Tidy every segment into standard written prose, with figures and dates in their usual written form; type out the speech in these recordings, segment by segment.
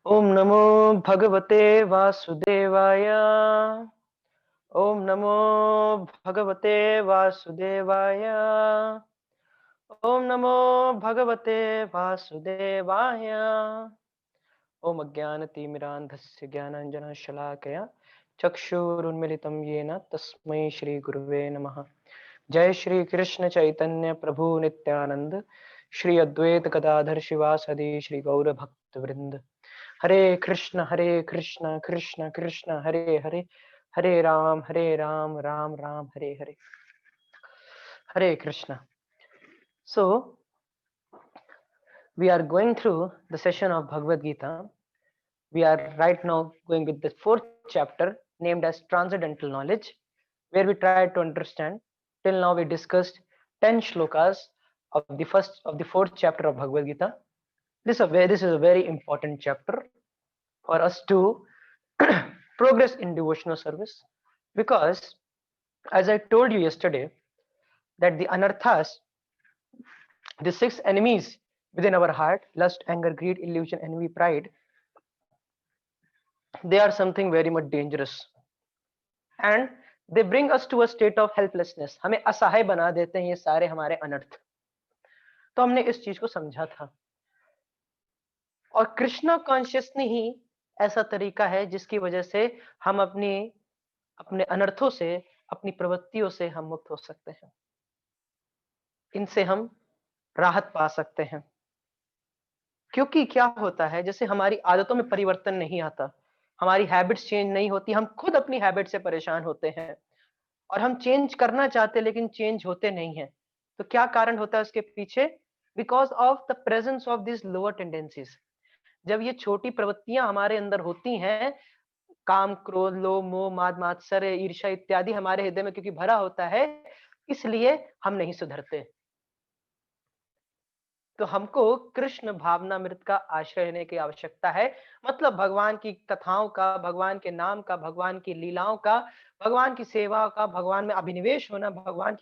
ओम नमो भगवते वासुदेवाय। ओम नमो भगवते वासुदेवाय। ओम नमो भगवते वासुदेवाय। ओम अज्ञानतिमिरान्धस्य ज्ञानाञ्जनशलाकया चक्षुरुन्मिलितं येन तस्मै श्रीगुरुवे नमः। जय श्री कृष्ण चैतन्य प्रभु नित्यानंद, श्री अद्वैत गदाधर शिवासदि श्री गौर भक्त वृंद। हरे कृष्ण कृष्ण कृष्ण हरे हरे, हरे राम राम राम हरे हरे। हरे Krishna. So we are going through the session of Bhagavad Gita. We are right now going with the fourth chapter named as Transcendental Knowledge, where we tried to understand. Till now we discussed 10 shlokas of the fourth chapter of Bhagavad Gita. This is a very important chapter for us to progress in devotional service, because as I told you yesterday that the anarthas, the six enemies within our heart, lust, anger, greed, illusion, envy, pride, they are something very much dangerous, and they bring us to a state of helplessness. हमें असहाय बना देते हैं ये सारे हमारे अनर्थ। तो हमने इस चीज को समझा था, और कृष्णा कॉन्शियसली ही ऐसा तरीका है जिसकी वजह से हम अपने अनर्थों से, अपनी प्रवृत्तियों से हम मुक्त हो सकते हैं। इनसे हम राहत पा सकते हैं। क्योंकि क्या होता है, जैसे हमारी आदतों में परिवर्तन नहीं आता, हमारी हैबिट्स चेंज नहीं होती, हम खुद अपनी हैबिट से परेशान होते हैं और हम चेंज करना चाहते हैं लेकिन चेंज होते नहीं हैं। तो क्या कारण होता है उसके पीछे? Because of the presence of this lower tendencies. जब ये छोटी प्रवृत्तियां हमारे अंदर होती हैं, काम, क्रोध, लोभ, मोह, माद, मात्सर्य, ईर्ष्या इत्यादि हमारे हृदय में क्योंकि भरा होता है, इसलिए हम नहीं सुधरते। तो हमको कृष्ण भावनामृत का आश्रय लेने की आवश्यकता है। मतलब भगवान की कथाओं का, भगवान के नाम का, भगवान की लीलाओं का, भगवान की सेवा का, भगवान में अभिनिवेश होना, भगवान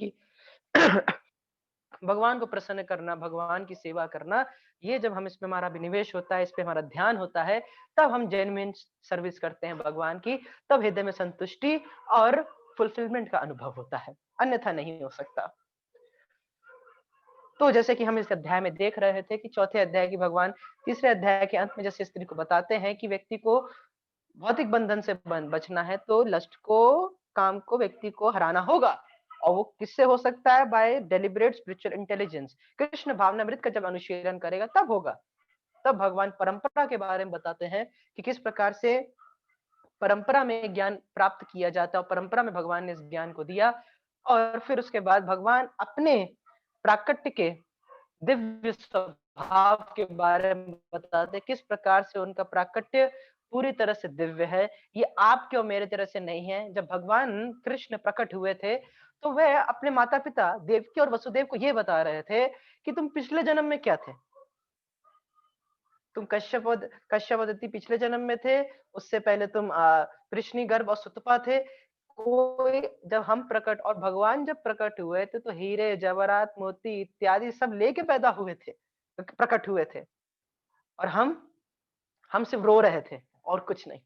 को प्रसन्न करना, भगवान की सेवा करना। ये जब हम इसमें हमारा अभिनिवेश होता है, इस पे हमारा ध्यान होता है, तब हम जेन्युइन सर्विस करते हैं भगवान की। तब हृदय में संतुष्टि और फुलफिलमेंट का अनुभव होता है, अन्यथा नहीं हो सकता। तो जैसे कि हम इस अध्याय में देख रहे थे कि चौथे अध्याय की भगवान तीसरे अध्याय के अंत में जैसे स्त्री को बताते हैं कि व्यक्ति को भौतिक बंधन से बचना है तो लस्ट को, काम को, व्यक्ति को हराना होगा। और वो किससे हो सकता है? By deliberate spiritual intelligence. Krishna भावनामृत का जब अनुशीलन करेगा तब होगा। तब भगवान परंपरा के बारे में बताते हैं कि किस प्रकार से परंपरा में ज्ञान प्राप्त किया जाता है, और परंपरा में भगवान ने इस ज्ञान को दिया। और फिर उसके बाद भगवान अपने प्राकट्य के दिव्य स्वभाव के बारे में बताते, किस प्रकार से उनका प्राकट्य पूरी तरह से दिव्य है। ये आपके और मेरे तरह से नहीं है। जब भगवान कृष्ण प्रकट हुए थे तो वह अपने माता पिता देवकी और वसुदेव को ये बता रहे थे कि तुम पिछले जन्म में क्या थे। तुम कश्यप पिछले जन्म में थे, उससे पहले तुम कृष्णी गर्भ और सुतपा थे। कोई जब हम प्रकट और भगवान जब प्रकट हुए थे तो हीरे, जवाहरात, मोती इत्यादि सब लेके पैदा हुए थे, प्रकट हुए थे, और हम सिर्फ रो रहे थे और कुछ नहीं।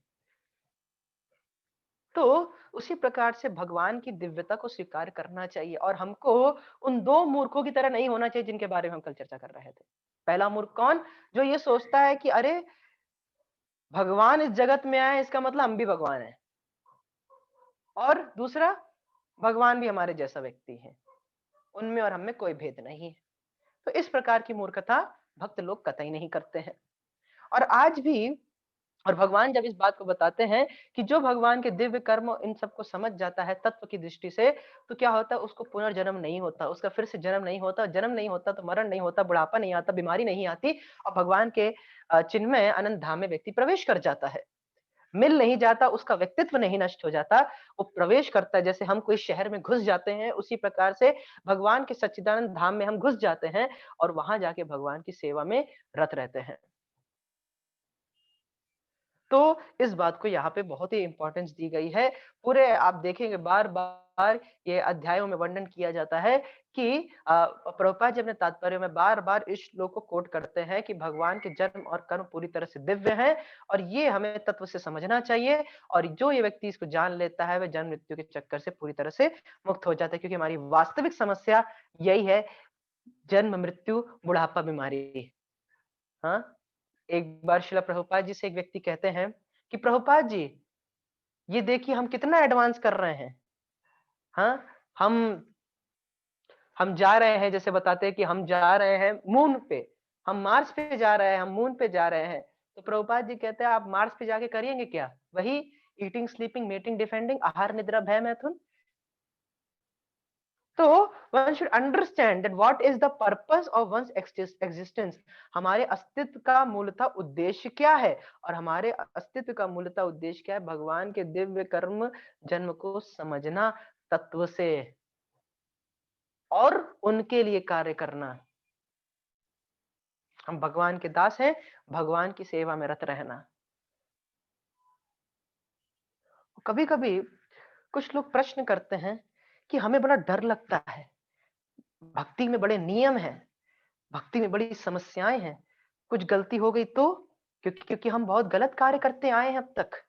तो उसी प्रकार से भगवान की दिव्यता को स्वीकार करना चाहिए, और हमको उन दो मूर्खों की तरह नहीं होना चाहिए जिनके बारे में हम कल चर्चा कर रहे थे। पहला मूर्ख कौन? जो ये सोचता है कि अरे भगवान इस जगत में आए इसका मतलब हम भी भगवान हैं, और दूसरा भगवान भी हमारे जैसा व्यक्ति है, उनमें और हम में कोई भेद नहीं है। तो इस प्रकार की मूर्खता भक्त लोग कतई नहीं करते हैं। और आज भी, और भगवान जब इस बात को बताते हैं कि जो भगवान के दिव्य कर्म इन सबको समझ जाता है तत्व की दृष्टि से, तो क्या होता है? उसको पुनर्जन्म नहीं होता, उसका फिर से जन्म नहीं होता। जन्म नहीं होता तो मरण नहीं होता, बुढ़ापा नहीं आता, बीमारी नहीं आती, और भगवान के चिन्मय अनंत धाम में व्यक्ति प्रवेश कर जाता है। मिल नहीं जाता, उसका व्यक्तित्व नहीं नष्ट हो जाता, वो प्रवेश करता है। जैसे हम कोई शहर में घुस जाते हैं, उसी प्रकार से भगवान के सच्चिदानंद धाम में हम घुस जाते हैं और वहां जाके भगवान की सेवा में रत रहते हैं। तो इस बात को यहाँ पे बहुत ही इम्पोर्टेंस दी गई है। पूरे आप देखेंगे बार-बार ये अध्यायों में वर्णन किया जाता है कि प्रभुपाद जी अपने तात्पर्य में बार-बार इस श्लोक को कोट करते हैं कि भगवान के जन्म और कर्म पूरी तरह से दिव्य हैं और ये हमें तत्व से समझना चाहिए और जो ये व्यक्ति इसको जान लेता है, वह जन्म मृत्यु के चक्कर से पूरी तरह से मुक्त हो जाता है, क्योंकि हमारी वास्तविक समस्या यही है, जन्म, मृत्यु, बुढ़ापा, बीमारी। हाँ? एक बार श्रील प्रभुपाद जी से एक व्यक्ति कहते हैं कि प्रभुपाद जी, ये देखिए हम कितना एडवांस कर रहे हैं। हाँ, हम जा रहे हैं, जैसे बताते हैं कि हम जा रहे हैं मून पे, हम मार्स पे जा रहे हैं, हम मून पे जा रहे हैं। तो प्रभुपाद जी कहते हैं आप मार्स पे जाके करिएंगे क्या? वही ईटिंग, स्लीपिंग, मेटिंग, डिफेंडिंग, आहार, निद्रा, भय, मैथुन। तो one should understand that what is the purpose of one's existence। हमारे अस्तित्व का मूलतः उद्देश्य क्या है और हमारे अस्तित्व का मूलतः उद्देश्य क्या है? भगवान के दिव्य कर्म जन्म को समझना तत्व से और उनके लिए कार्य करना। हम भगवान के दास हैं, भगवान की सेवा में रत रहना। कभी कभी कुछ लोग प्रश्न करते हैं कि हमें बड़ा डर लगता है, भक्ति में बड़े नियम हैं, भक्ति में बड़ी समस्याएं हैं, कुछ गलती हो गई तो, क्योंकि हम बहुत गलत कार्य करते आए हैं अब तक,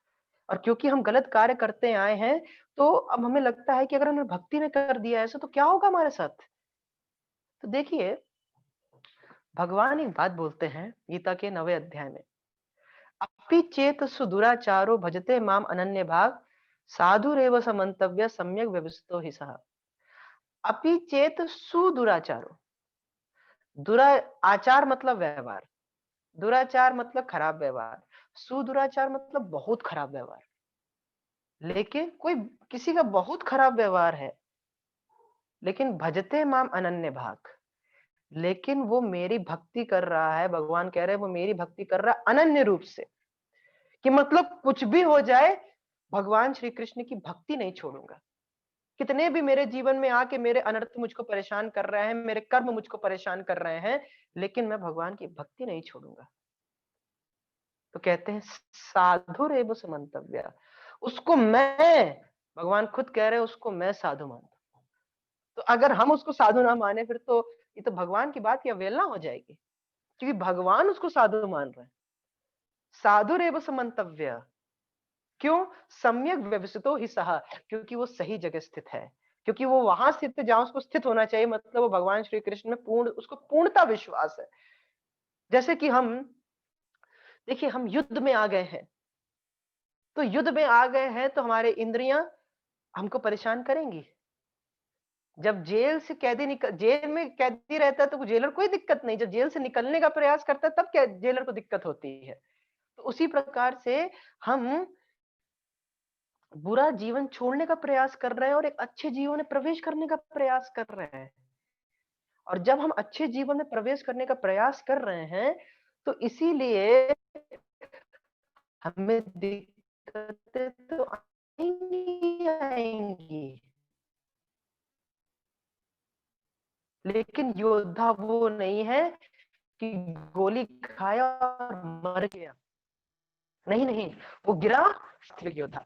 और क्योंकि हम गलत कार्य करते आए हैं तो अब हमें लगता है कि अगर हमने भक्ति में कर दिया ऐसा तो क्या होगा हमारे साथ। तो देखिए, भगवान एक बात बोलते हैं गीता के 9वें अध्याय में, अपि चेत सुदुराचारो भजते माम अनन्य भाग साधुरेव समन्तव्य सम्यक व्यवस्थितो हि सः। अपि चेत सुदुराचारो, दुरा आचार मतलब व्यवहार, दुराचार मतलब खराब व्यवहार, सुदुराचार मतलब बहुत खराब व्यवहार। लेकिन कोई किसी का बहुत खराब व्यवहार है, लेकिन भजते माम अनन्य भाग, लेकिन वो मेरी भक्ति कर रहा है, भगवान कह रहे हैं वो मेरी भक्ति कर रहा है अनन्य रूप से, कि मतलब कुछ भी हो जाए भगवान श्री कृष्ण की भक्ति नहीं छोड़ूंगा। कितने भी मेरे जीवन में आके मेरे अनर्थ मुझको परेशान कर रहे हैं, मेरे कर्म मुझको परेशान कर रहे हैं, लेकिन मैं भगवान की भक्ति नहीं छोड़ूंगा। तो कहते हैं साधु रेव समन्तव्य, उसको मैं, भगवान खुद कह रहे हैं उसको मैं साधु मानता हूं। तो अगर हम उसको साधु ना माने फिर तो ये तो भगवान की बात की अवहेलना हो जाएगी, क्योंकि भगवान उसको साधु मान रहे हैं। साधु रेव समन्तव्य, क्यों? सम्यक व्यवस्थितो हि सः, क्योंकि वो सही जगह स्थित है, क्योंकि वो वहां स्थित है जहां उसको स्थित होना चाहिए, मतलब वो भगवान श्री कृष्ण में पूर्ण, उसको पूर्णता विश्वास है। जैसे कि हम देखिए, हम युद्ध में आ गए हैं, तो युद्ध में आ गए हैं तो हमारे इंद्रियां हमको परेशान करेंगी। जब जेल से कैदी निकल, जेल में कैदी रहता है तो जेलर कोई दिक्कत नहीं, जब जेल से निकलने का प्रयास करता है तब क्या जेलर को दिक्कत होती है। तो उसी प्रकार से हम बुरा जीवन छोड़ने का प्रयास कर रहे हैं और एक अच्छे जीवन में प्रवेश करने का प्रयास कर रहे हैं। और जब हम अच्छे जीवन में प्रवेश करने का प्रयास कर रहे हैं तो इसीलिए हमें दिक्कतें तो आएंगी आएंगी, लेकिन योद्धा वो नहीं है कि गोली खाया और मर गया। नहीं नहीं, वो गिरा, योद्धा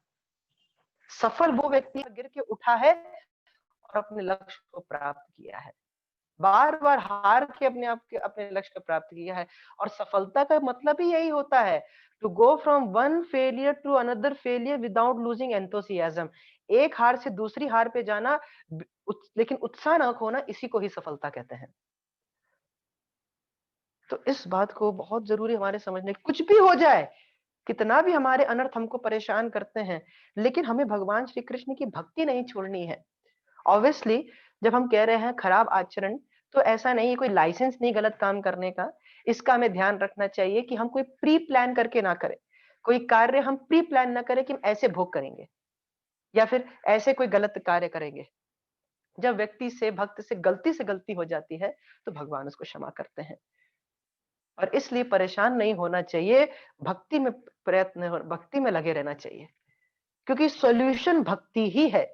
सफल वो व्यक्ति गिर के उठा है और अपने लक्ष्य को प्राप्त किया है, बार बार हार के अपने आप के अपने लक्ष्य को प्राप्त किया है। और सफलता का मतलब ही यही होता है, to go from one failure to another failure without losing enthusiasm. एक हार से दूसरी हार पे जाना, लेकिन उत्साह न खोना, इसी को ही सफलता कहते हैं। तो इस बात को बहुत जरूरी हमारे समझने, कुछ भी हो जाए, कितना भी हमारे अनर्थ हमको परेशान करते हैं, लेकिन हमें भगवान श्री कृष्ण की भक्ति नहीं छोड़नी है। ऑब्वियसली जब हम कह रहे हैं खराब आचरण, तो ऐसा नहीं है कोई लाइसेंस नहीं गलत काम करने का, इसका हमें ध्यान रखना चाहिए कि हम कोई प्री प्लान करके ना करें, कोई कार्य हम प्री प्लान ना करें कि हम ऐसे भोग करेंगे या फिर ऐसे कोई गलत कार्य करेंगे। जब व्यक्ति से, भक्त से गलती हो जाती है तो भगवान उसको क्षमा करते हैं, और इसलिए परेशान नहीं होना चाहिए, भक्ति में भक्ति में लगे रहना चाहिए, क्योंकि सॉल्यूशन भक्ति ही है।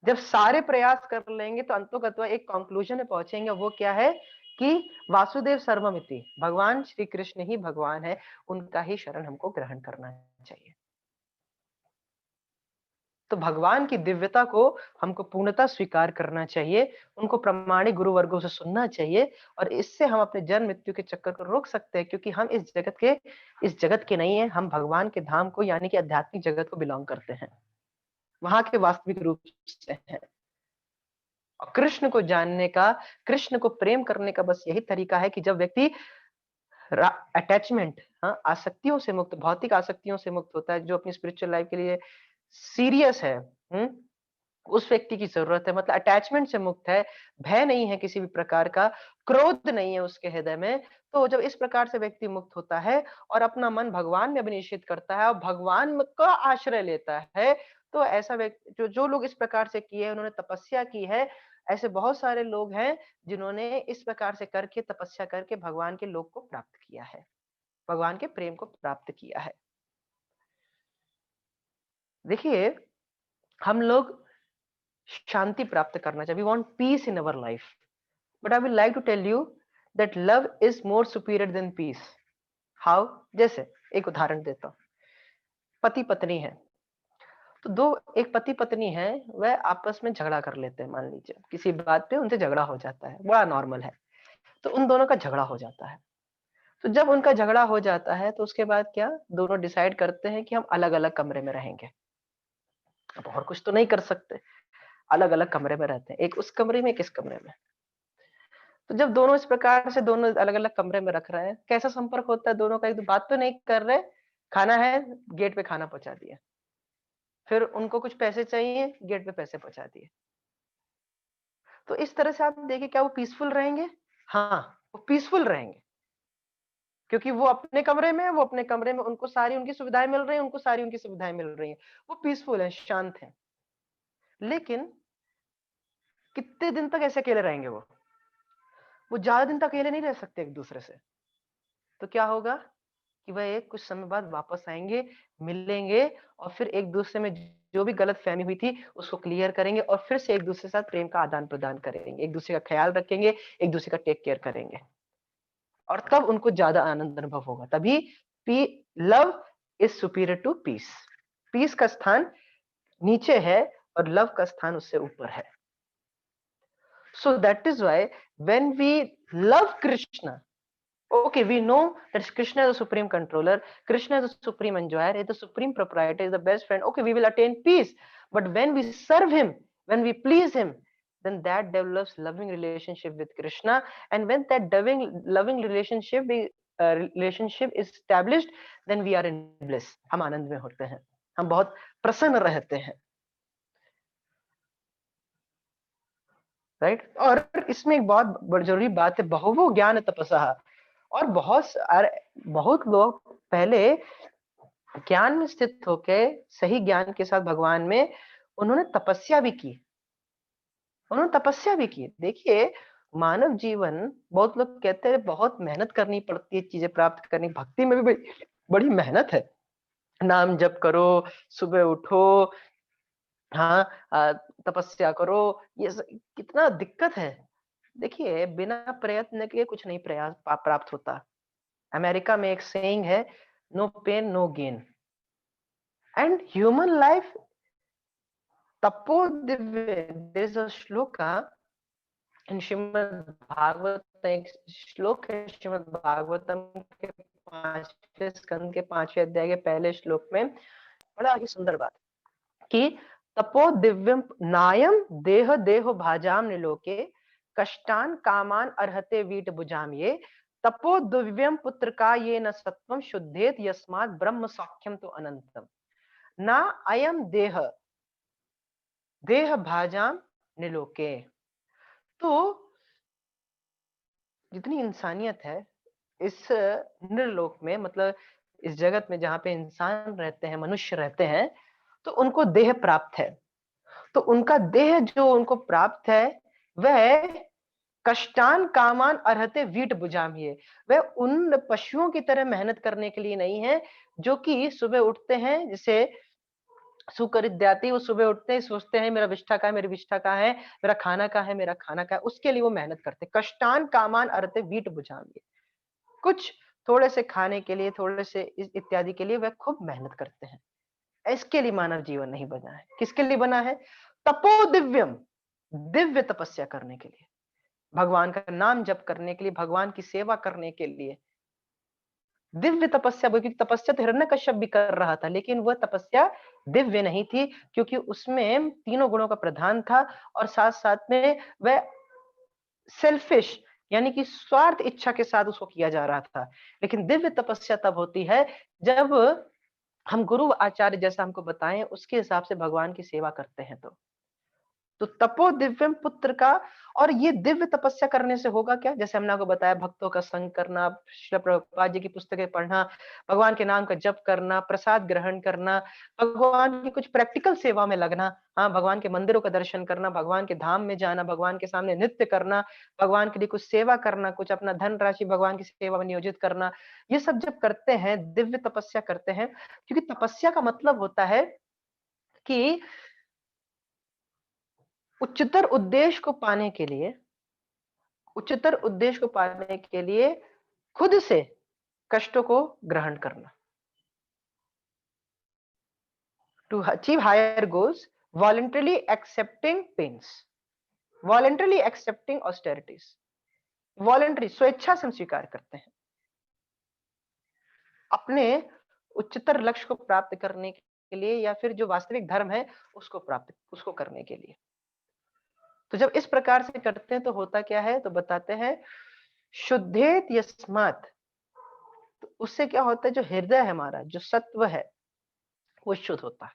जब सारे प्रयास कर लेंगे तो अंततः एक कंक्लूजन में पहुंचेंगे, वो क्या है कि वासुदेव सर्वमिति, भगवान श्री कृष्ण ही भगवान है, उनका ही शरण हमको ग्रहण करना चाहिए। तो भगवान की दिव्यता को हमको पूर्णतः स्वीकार करना चाहिए, उनको प्रामाणिक गुरु वर्गों से सुनना चाहिए, और इससे हम अपने जन्म मृत्यु के चक्कर को रोक सकते हैं, क्योंकि हम इस जगत के नहीं है, हम भगवान के धाम को यानी कि आध्यात्मिक जगत को बिलोंग करते हैं, वहां के वास्तविक रूप से हैं। और कृष्ण को जानने का, कृष्ण को प्रेम करने का बस यही तरीका है कि जब व्यक्ति अटैचमेंट, हाँ, आसक्तियों से मुक्त, भौतिक आसक्तियों से मुक्त होता है, जो अपनी स्पिरिचुअल लाइफ के लिए सीरियस है, उस व्यक्ति की जरूरत है, मतलब अटैचमेंट से मुक्त है, भय नहीं है किसी भी प्रकार का, क्रोध नहीं है उसके हृदय में। तो जब इस प्रकार से व्यक्ति मुक्त होता है और अपना मन भगवान में अभिनिश्चित करता है और भगवान का आश्रय लेता है, तो ऐसा व्यक्ति, जो जो लोग इस प्रकार से किए हैं, उन्होंने तपस्या की है, ऐसे बहुत सारे लोग हैं जिन्होंने इस प्रकार से करके, तपस्या करके भगवान के लोक को प्राप्त किया है, भगवान के प्रेम को प्राप्त किया है। देखिए, हम लोग शांति प्राप्त करना चाहिए, we want peace in our life, but I will like to tell you that love is more superior than peace. How? जैसे एक उदाहरण देता हूँ, पति पत्नी है, तो दो, एक पति पत्नी है, वह आपस में झगड़ा कर लेते हैं, मान लीजिए किसी बात पे उनसे झगड़ा हो जाता है, बड़ा नॉर्मल है, तो उन दोनों का झगड़ा हो जाता है। तो जब उनका झगड़ा हो जाता है, तो उसके बाद क्या, दोनों डिसाइड करते हैं कि हम अलग अलग कमरे में रहेंगे। अब और कुछ तो नहीं कर सकते, अलग अलग कमरे में रहते हैं, एक उस कमरे में, एक इस कमरे में। तो जब दोनों इस प्रकार से दोनों अलग अलग कमरे में रख रहे हैं, कैसा संपर्क होता है दोनों का, एक तो बात तो नहीं कर रहे, खाना है, गेट पे खाना पहुंचा दिया, फिर उनको कुछ पैसे चाहिए, गेट पे पैसे पहुंचा दिए। तो इस तरह से आप देखिए, क्या वो पीसफुल रहेंगे? हाँ, वो पीसफुल रहेंगे, क्योंकि वो अपने कमरे में है, वो अपने कमरे में, उनको सारी उनकी सुविधाएं मिल रही हैं, उनको सारी उनकी सुविधाएं मिल रही हैं, वो पीसफुल है, शांत है। लेकिन कितने दिन तक ऐसे अकेले रहेंगे? वो ज्यादा दिन तक अकेले नहीं रह सकते एक दूसरे से। तो क्या होगा कि वह एक कुछ समय बाद वापस आएंगे, मिलेंगे, और फिर एक दूसरे में जो भी गलत फहमी हुई थी उसको क्लियर करेंगे, और फिर से एक दूसरे के साथ प्रेम का आदान प्रदान करेंगे, एक दूसरे का ख्याल रखेंगे, एक दूसरे का टेक केयर करेंगे, और तब उनको ज्यादा आनंद अनुभव होगा। तभी love is superior to peace. Peace का स्थान नीचे है और लव का स्थान उससे ऊपर है। So that is why when we love Krishna, okay, we know that Krishna is the supreme controller, Krishna is the supreme enjoyer, is the supreme proprietor, is the best friend. Okay, we will attain peace. But when we serve him, when we please him, then that develops loving relationship with Krishna. And when that loving relationship is established, then we are in bliss. हम आनंद में होते हैं, हम बहुत प्रसन्न रहते हैं, right? और इसमें एक बहुत जरूरी बात है, बहुवो ज्ञान तपसा, और बहुत लोग पहले ज्ञान में स्थित होकर, सही ज्ञान के साथ भगवान में, उन्होंने तपस्या भी की, देखिए, मानव जीवन, बहुत लोग कहते हैं बहुत मेहनत करनी पड़ती है चीजें प्राप्त करनी, भक्ति में भी बड़ी मेहनत है, नाम जप करो, सुबह उठो, हाँ, तपस्या करो, कितना दिक्कत है। देखिए, बिना प्रयत्न के कुछ नहीं प्राप्त होता। अमेरिका में एक सेइंग है, no pain no gain, and human life तपो दिव्य। There is a shloka in Shrimad Bhagwat, एक श्लोक है श्रीमद् भागवतम के 5वें स्कंद के 5वें अध्याय के पहले श्लोक में, बड़ा ही सुंदर बात कि तपो दिव्यम नायम देह देह भाजाम निलोके कष्टान कामान अर्हते वीट बुजाम, ये तपो दिव्यम पुत्र का ये न सत्वम शुद्धेत यस्मात् ब्रह्म सौख्यम तो अनंतम, ना अयम देह देह भाजाम निलोके। तो जितनी इंसानियत है इस निर्लोक में, मतलब इस जगत में जहां पे इंसान रहते हैं, मनुष्य रहते हैं, तो उनको देह प्राप्त है। तो उनका देह जो उनको प्राप्त है, वह कष्टान कामान अर्हते वीट बुझामिए, वह उन पशुओं की तरह मेहनत करने के लिए नहीं है, जो कि सुबह उठते हैं, जैसे सुकृत्याति, वो सुबह उठते हैं, सोचते हैं मेरा विष्ठा कहाँ है, मेरी विष्ठा कहाँ है, मेरा खाना कहाँ है, मेरा खाना कहाँ है, उसके लिए वो मेहनत करते हैं। कष्टान कामान अर्थे वीट भुजाम्ये। कुछ थोड़े से खाने के लिए, थोड़े से इत्यादि के लिए वह खूब मेहनत करते हैं। इसके लिए मानव जीवन नहीं बना है। किसके लिए बना है? तपो दिव्यम, दिव्य तपस्या करने के लिए, भगवान का नाम जप करने के लिए, भगवान की सेवा करने के लिए। दिव्य तपस्या, क्योंकि तपस्या तो हिरण्यकश्यप भी कर रहा था, लेकिन वह तपस्या दिव्य नहीं थी, क्योंकि उसमें तीनों गुणों का प्रधान था, और साथ साथ में वह सेल्फिश, यानी कि स्वार्थ इच्छा के साथ उसको किया जा रहा था। लेकिन दिव्य तपस्या तब होती है जब हम गुरु आचार्य जैसा हमको बताएं उसके हिसाब से भगवान की सेवा करते हैं। तो तपो दिव्यम पुत्र का, और ये दिव्य तपस्या करने से होगा क्या? जैसे हमने आपको बताया, भक्तों का संग करना, श्रील प्रभुपाद जी की पुस्तकें पढ़ना, भगवान के नाम का जप करना, प्रसाद ग्रहण करना, भगवान की कुछ प्रैक्टिकल सेवा में लगना, हाँ, भगवान के मंदिरों का दर्शन करना, भगवान के धाम में जाना, भगवान के सामने नृत्य करना, भगवान के लिए कुछ सेवा करना, कुछ अपना धन राशि भगवान की सेवा में नियोजित करना, ये सब जब करते हैं, दिव्य तपस्या करते हैं। क्योंकि तपस्या का मतलब होता है कि उच्चतर उद्देश्य को पाने के लिए, उच्चतर उद्देश्य को पाने के लिए खुद से कष्टों को ग्रहण करना। To achieve higher goals, voluntarily accepting pains, voluntarily accepting austerities, voluntary स्वेच्छा से हम स्वीकार करते हैं अपने उच्चतर लक्ष्य को प्राप्त करने के लिए, या फिर जो वास्तविक धर्म है उसको करने के लिए। तो जब इस प्रकार से करते हैं तो होता क्या है, तो बताते हैं, शुद्धेत यस्मात्, तो उससे क्या होता है, जो हृदय है हमारा, जो सत्व है, वो शुद्ध होता है।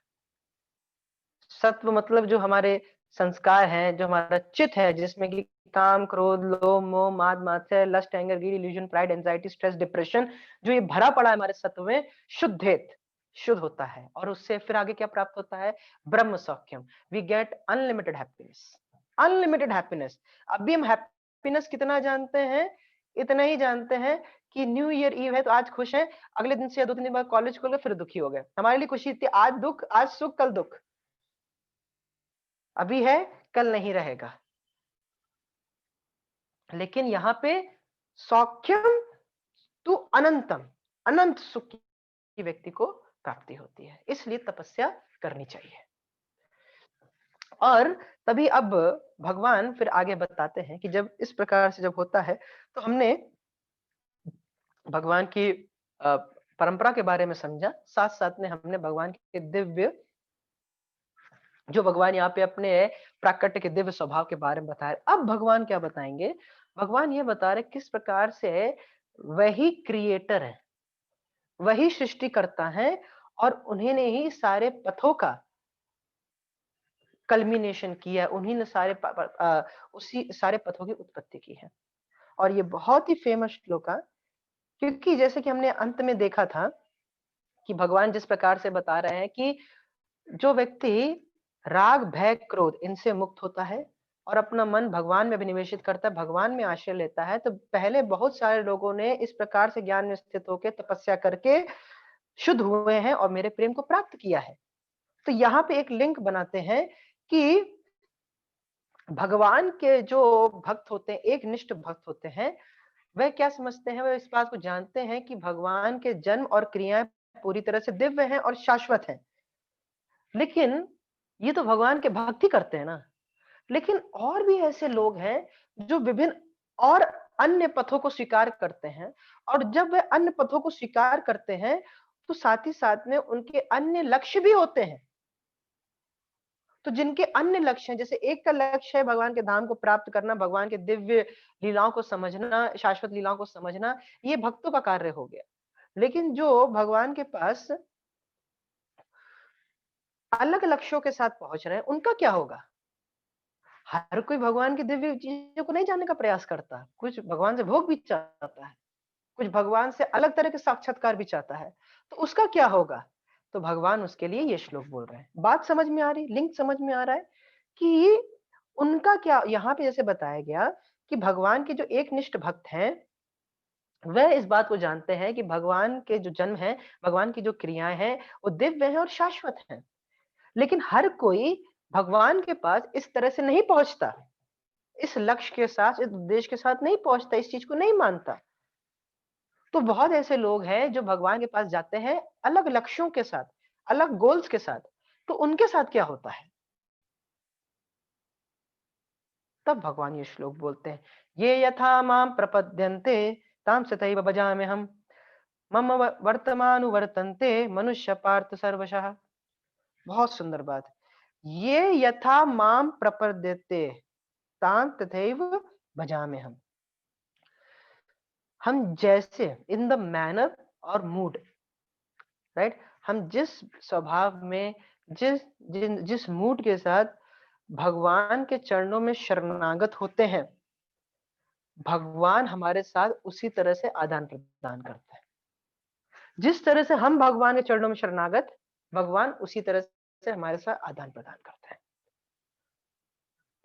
सत्व मतलब जो हमारे संस्कार हैं, जो हमारा चित्त है, जिसमें कि काम, क्रोध, लोभ, मोह, माद, मात्सर्य, lust, anger, greed, illusion, pride, anxiety, stress, depression, जो ये भरा पड़ा है हमारे सत्व में, शुद्धेत, शुद्ध होता है। और उससे फिर आगे क्या प्राप्त होता है? ब्रह्म सौख्यम, we get unlimited happiness, unlimited happiness. अभी हम हैप्पीनेस कितना जानते हैं? इतना ही जानते हैं कि न्यू ईयर ईव है तो आज खुश हैं, अगले दिन से या 2-3 दिन बाद कॉलेज खोल गए फिर दुखी हो गए। हमारे लिए खुशी थी, आज दुख, आज सुख, कल दुख, अभी है कल नहीं रहेगा। लेकिन यहाँ पे सौख्यम तु अनंतम, अनंत सुख की व्यक्ति को प्राप्ति होती है, इसलिए तपस्या करनी चाहिए। और तभी अब भगवान फिर आगे बताते हैं कि जब इस प्रकार से जब होता है, तो हमने भगवान की परंपरा के बारे में समझा, साथ साथ में हमने भगवान के दिव्य, जो भगवान यहाँ पे अपने प्राकट्य के दिव्य स्वभाव के बारे में बताया। अब भगवान क्या बताएंगे? भगवान ये बता रहे किस प्रकार से वही क्रिएटर है, वही सृष्टि करता है, और उन्हीं ने ही सारे पथों का कल्मिनेशन किया, उन्हीं ने उसी सारे पथों की उत्पत्ति की है। और ये बहुत ही फेमस श्लोक है, क्योंकि जैसे कि हमने अंत में देखा था कि भगवान जिस प्रकार से बता रहे हैं कि जो व्यक्ति राग, भय, क्रोध इनसे मुक्त होता है और अपना मन भगवान में अभिनिवेशित करता है, भगवान में आश्रय लेता है, तो पहले बहुत सारे लोगों ने इस प्रकार से ज्ञान में स्थित होकर तपस्या करके शुद्ध हुए हैं और मेरे प्रेम को प्राप्त किया है। तो यहाँ पे एक लिंक बनाते हैं कि भगवान के जो भक्त होते हैं, एक निष्ठ भक्त होते हैं, वह क्या समझते हैं, वह इस बात को जानते हैं कि भगवान के जन्म और क्रियाएं पूरी तरह से दिव्य हैं और शाश्वत हैं। लेकिन ये तो भगवान के भक्ति करते हैं ना, लेकिन और भी ऐसे लोग हैं जो विभिन्न और अन्य पथों को स्वीकार करते हैं, और जब वे अन्य पथों को स्वीकार करते हैं तो साथ ही साथ में उनके अन्य लक्ष्य भी होते हैं। तो जिनके अन्य लक्ष्य हैं, जैसे एक का लक्ष्य है भगवान के धाम को प्राप्त करना, भगवान के दिव्य लीलाओं को समझना, शाश्वत लीलाओं को समझना, ये भक्तों का कार्य हो गया। लेकिन जो भगवान के पास अलग लक्ष्यों के साथ पहुंच रहे हैं, उनका क्या होगा? हर कोई भगवान की दिव्य चीजों को नहीं जानने का प्रयास करता, कुछ भगवान से भोग भी चाहता है, कुछ भगवान से अलग तरह के साक्षात्कार भी चाहता है, तो उसका क्या होगा? तो भगवान उसके लिए ये श्लोक बोल रहे हैं। बात समझ में आ रही, लिंक समझ में आ रहा है कि उनका क्या, यहाँ पे जैसे बताया गया कि भगवान के जो एक निष्ठ भक्त हैं, वह इस बात को जानते हैं कि भगवान के जो जन्म है, भगवान की जो क्रियाएं हैं, वो दिव्य हैं और शाश्वत हैं। लेकिन हर कोई भगवान के पास इस तरह से नहीं पहुंचता, इस लक्ष्य के साथ, इस उद्देश्य के साथ नहीं पहुंचता, इस चीज को नहीं मानता। तो बहुत ऐसे लोग हैं जो भगवान के पास जाते हैं अलग लक्ष्यों के साथ, अलग गोल्स के साथ। तो उनके साथ क्या होता है? तब भगवान ये श्लोक बोलते हैं, ये यथा माम प्रपद्यन्ते ताम तथैव भजाम्यहम् हम, मम वर्तमानुवर्तन्ते मनुष्य पार्थ सर्वशः। बहुत सुंदर बात। ये यथा माम प्रपद्यते ताम तथैव भजाम्यहम्, हम जैसे इन द मैनर और मूड, राइट, हम जिस स्वभाव में, जिस मूड के साथ भगवान के चरणों में शरणागत होते हैं, भगवान हमारे साथ उसी तरह से आदान प्रदान करते हैं। जिस तरह से हम भगवान के चरणों में शरणागत, भगवान उसी तरह से हमारे साथ आदान प्रदान करते हैं।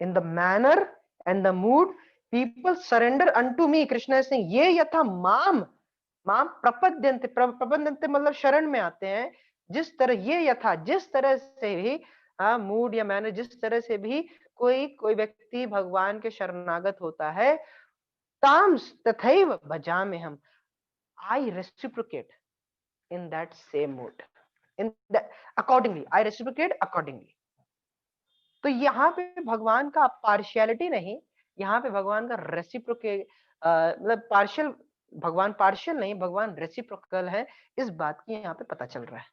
In the manner and the mood people surrender unto me, Krishna is saying, ये यथा माम, माम प्रपद्यन्ते, प्रपद्यन्ते मतलब शरण में आते हैं। जिस तरह, ये यथा, जिस तरह से भी मूड या मैनर, जिस तरह से भी कोई व्यक्ति भगवान के शरणागत होता है, ताम्स तथैव भजाम्यहम्, आई reciprocate in that same mood, in that accordingly I reciprocate accordingly। तो यहाँ पे भगवान का पार्शियलिटी नहीं, यहाँ पे भगवान का रेसिप्रोकेट, मतलब पार्शियल, भगवान पार्शियल नहीं, भगवान रेसिप्रोकल है, इस बात की यहाँ पे पता चल रहा है।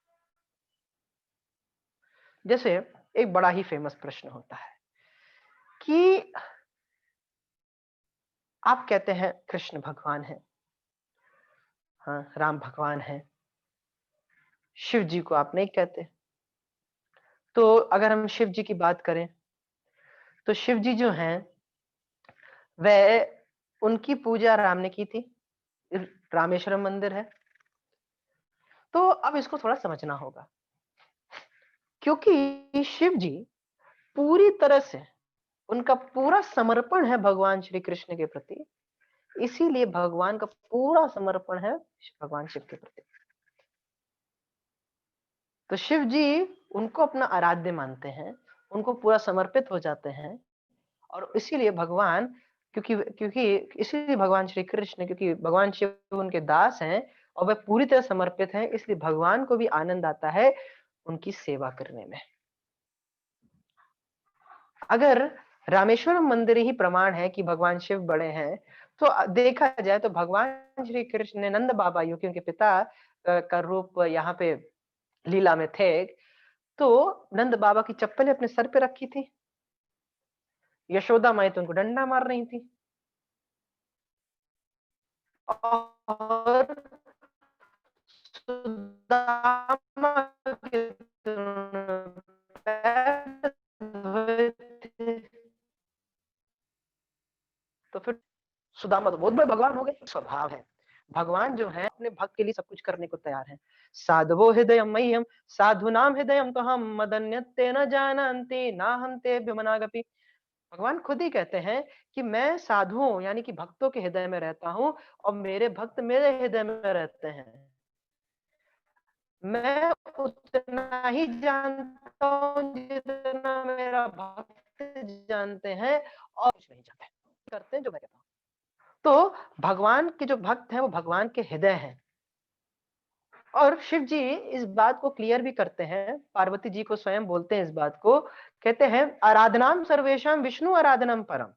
जैसे एक बड़ा ही फेमस प्रश्न होता है कि आप कहते हैं कृष्ण भगवान है, हाँ, राम भगवान है, शिव जी को आप नहीं कहते। तो अगर हम शिव जी की बात करें, तो शिव जी जो हैं, वह, उनकी पूजा राम ने की थी, रामेश्वरम मंदिर है। तो अब इसको थोड़ा समझना होगा, क्योंकि शिव जी पूरी तरह से, उनका पूरा समर्पण है भगवान श्री कृष्ण के प्रति, इसीलिए भगवान का पूरा समर्पण है भगवान शिव के प्रति। तो शिव जी उनको अपना आराध्य मानते हैं, उनको पूरा समर्पित हो जाते हैं, और इसीलिए भगवान, क्योंकि क्योंकि इसीलिए भगवान श्री कृष्ण, क्योंकि भगवान शिव उनके दास हैं और वह पूरी तरह समर्पित हैं, इसलिए भगवान को भी आनंद आता है उनकी सेवा करने में। अगर रामेश्वरम मंदिर ही प्रमाण है कि भगवान शिव बड़े हैं, तो देखा जाए तो भगवान श्री कृष्ण ने नंद बाबा, क्योंकि उनके पिता का रूप यहाँ पे लीला में थे, तो नंद बाबा की चप्पलें अपने सर पे रखी थी, यशोदा माई तो उनको डंडा मार रही थी, और सुदामा के पैर धोए थे। तो फिर सुदामा तो बहुत बड़े भगवान हो गए। स्वभाव है, भगवान जो है अपने भक्त के लिए सब कुछ करने को तैयार है। साधवो हृदय मह्यम साधुनाम हृदय तो हम मदन्यते न जानन्ति ना हम ते भ्रमनागपि। भगवान खुद ही कहते हैं कि मैं साधुओं यानी कि भक्तों के हृदय में रहता हूँ, और मेरे भक्त मेरे हृदय में रहते हैं। मैं उतना ही जानता हूँ जितना मेरा भक्त जानते हैं, और कुछ नहीं जानते, करते हैं जो मैं कहता हूँ। तो भगवान के जो भक्त हैं वो भगवान के हृदय हैं, और शिव जी इस बात को क्लियर भी करते हैं, पार्वती जी को स्वयं बोलते हैं इस बात को, कहते हैं आराधनाम सर्वेशम विष्णु आराधनम परम।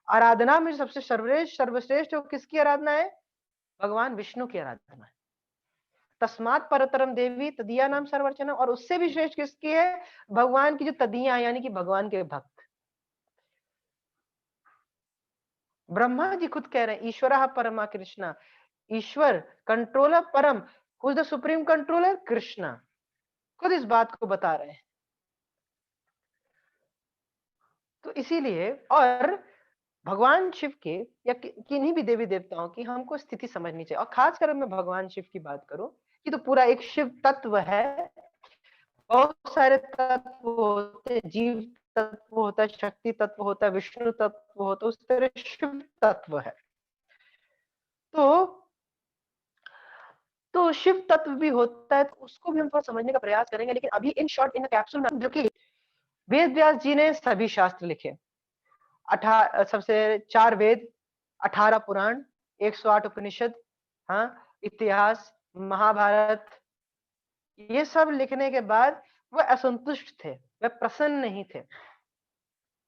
आराधना में सबसे सर्वश्रेष्ठ किसकी आराधना है? भगवान विष्णु की आराधना है। तस्मात् परतरम देवी तदिया नाम सर्वचना, और उससे भी श्रेष्ठ किसकी है? भगवान की जो तदिया यानी कि भगवान के भक्त। ब्रह्मा जी खुद कह रहे हैं ईश्वर परमा कृष्णा, ईश्वर कंट्रोलर परम, who is the supreme controller? Krishna खुद इस बात को बता रहे हैं। तो इसीलिए, और भगवान शिव के या किन्हीं भी देवी देवताओं की हमको स्थिति समझनी चाहिए, और खासकर मैं भगवान शिव की बात करूं कि तो पूरा एक शिव तत्व है। बहुत सारे तत्व होते हैं, जीव तत्व होता है, शक्ति तत्व होता है, विष्णु तत्व होता है, उस तरह शिव तत्व है। तो तो शिव तत्व भी होता है, तो उसको भी हम थोड़ा समझने का प्रयास करेंगे, लेकिन अभी इन शॉर्ट इन कैप्सूल में जो कि वेद व्यास जी ने सभी शास्त्र लिखे, सबसे 4 वेद, 18 पुराण, 108 उपनिषद, हाँ, इतिहास, महाभारत, ये सब लिखने के बाद वह असंतुष्ट थे, वह प्रसन्न नहीं थे।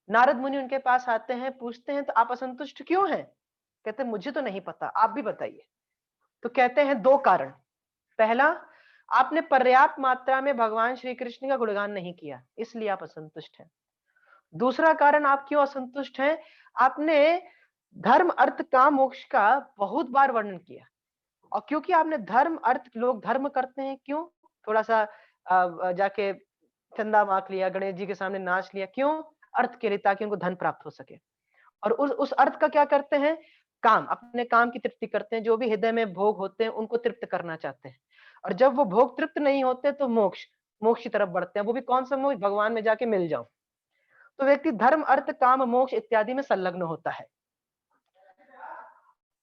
नारद मुनि उनके पास आते हैं, पूछते हैं, तो आप असंतुष्ट क्यों हैं? कहते हैं, मुझे तो नहीं पता, आप भी बताइए। तो कहते हैं 2 कारण। पहला, आपने पर्याप्त मात्रा में भगवान श्री कृष्ण का गुणगान नहीं किया, इसलिए आप असंतुष्ट हैं। दूसरा कारण, आप क्यों असंतुष्ट हैं? आपने धर्म अर्थ काम मोक्ष का बहुत बार वर्णन किया, और क्योंकि आपने धर्म अर्थ, लोग धर्म करते हैं क्यों? थोड़ा सा जाके चंदा मांग लिया, गणेश जी के सामने नाच लिया, क्यों? अर्थ के लिए, ताकि उनको धन प्राप्त हो सके। और उस अर्थ का क्या करते हैं? काम, अपने काम की तृप्ति करते हैं, जो भी हृदय में भोग होते हैं उनको तृप्त करना चाहते हैं। और जब वो भोग तृप्त नहीं होते तो मोक्ष, मोक्ष की तरफ बढ़ते हैं। वो भी कौन सा मोक्ष? भगवान में जाके मिल जाओ। तो व्यक्ति धर्म अर्थ काम मोक्ष इत्यादि में संलग्न होता है।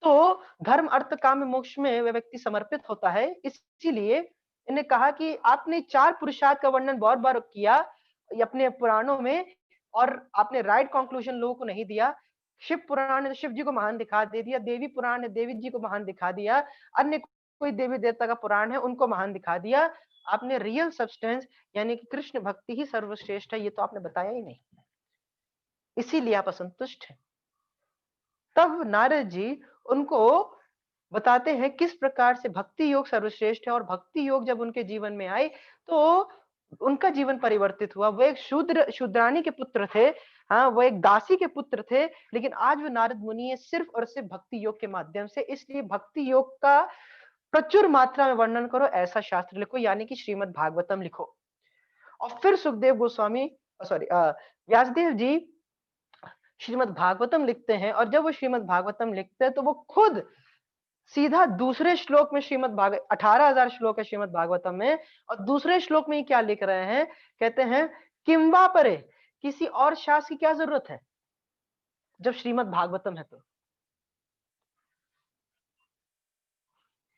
तो धर्म अर्थ काम मोक्ष में वह व्यक्ति समर्पित होता है। इसीलिए इन्हें कहा कि आपने 4 पुरुषार्थ का वर्णन बहुत बार किया अपने पुराणों में, और आपने राइट कंक्लूजन लोगों को नहीं दिया। शिव पुराण ने शिव जी को महान दिखा दे दिया, देवी पुराण ने देवी जी को महान दिखा दिया, अन्य कोई देवी देवता का पुराण है उनको महान दिखा दिया। आपने रियल सब्सटेंस यानी कि कृष्ण भक्ति ही सर्वश्रेष्ठ है, ये तो आपने बताया ही नहीं। इसीलिए आप असंतुष्ट हैं। तब नारद जी उनको बताते हैं किस प्रकार से भक्ति योग सर्वश्रेष्ठ है, और भक्ति योग जब उनके जीवन में आई तो उनका जीवन परिवर्तित हुआ। वो एक शूद्रानी के पुत्र थे, हाँ, वो एक दासी के पुत्र थे, लेकिन आज वो नारद मुनि है सिर्फ और सिर्फ भक्ति योग के माध्यम से। इसलिए भक्ति योग का प्रचुर मात्रा में वर्णन करो, ऐसा शास्त्र लिखो, यानी कि श्रीमद् भागवतम लिखो। और फिर सुखदेव गोस्वामी, सॉरी, व्यासदेव जी श्रीमद् भागवतम लिखते हैं, और जब वो श्रीमद् भागवतम लिखते हैं तो वो खुद सीधा दूसरे श्लोक में, श्रीमद् भागवत 18,000 श्लोक है श्रीमद् भागवतम में, और दूसरे श्लोक में ही क्या लिख रहे हैं? कहते हैं किंवा परे, किसी और शास्त्र की क्या जरूरत है जब श्रीमद् भागवतम है तो?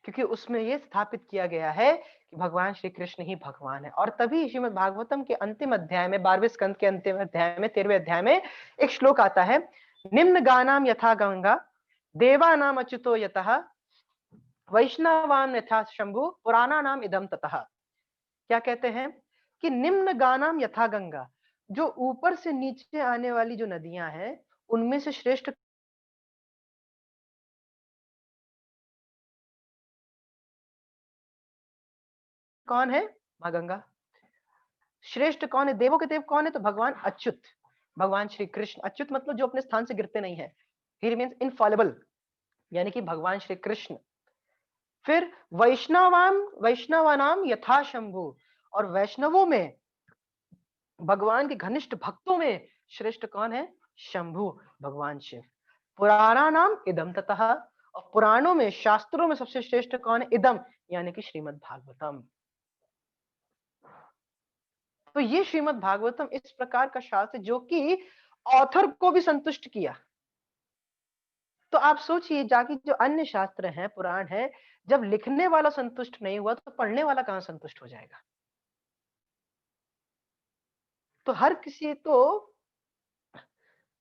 क्योंकि उसमें यह स्थापित किया गया है कि भगवान श्री कृष्ण ही भगवान है। और तभी श्रीमद् भागवतम के अंतिम अध्याय में, 12वें स्कंद के अंतिम अध्याय में, 13वें अध्याय में एक श्लोक आता है, निम्न गानाम यथा गंगा देवानाम अच्युतो यतः वैष्णवान यथा शंभु पुराना नाम इदम ततः। क्या कहते हैं? कि निम्न गानाम यथा गंगा, जो ऊपर से नीचे आने वाली जो नदियां हैं उनमें से श्रेष्ठ कौन है? मां गंगा। श्रेष्ठ कौन है? देवों के देव कौन है? तो भगवान अच्युत, भगवान श्री कृष्ण। अच्युत मतलब जो अपने स्थान से गिरते नहीं है, ही रिमेन्स इनफॉलेबल, यानी कि भगवान श्री कृष्ण। फिर वैष्णवानाम यथा शंभु, और वैष्णवों में, भगवान के घनिष्ठ भक्तों में श्रेष्ठ कौन है? शंभु, भगवान शिव। पुराणा नाम इदम ततः, और पुराणों में, शास्त्रों में सबसे श्रेष्ठ कौन है? इदम, यानी कि श्रीमद् भागवतम। तो ये श्रीमद् भागवतम इस प्रकार का शास्त्र जो कि ऑथर को भी संतुष्ट किया। तो आप सोचिए, जाके जो अन्य शास्त्र हैं, पुराण है, जब लिखने वाला संतुष्ट नहीं हुआ तो पढ़ने वाला कहां संतुष्ट हो जाएगा? तो हर किसी को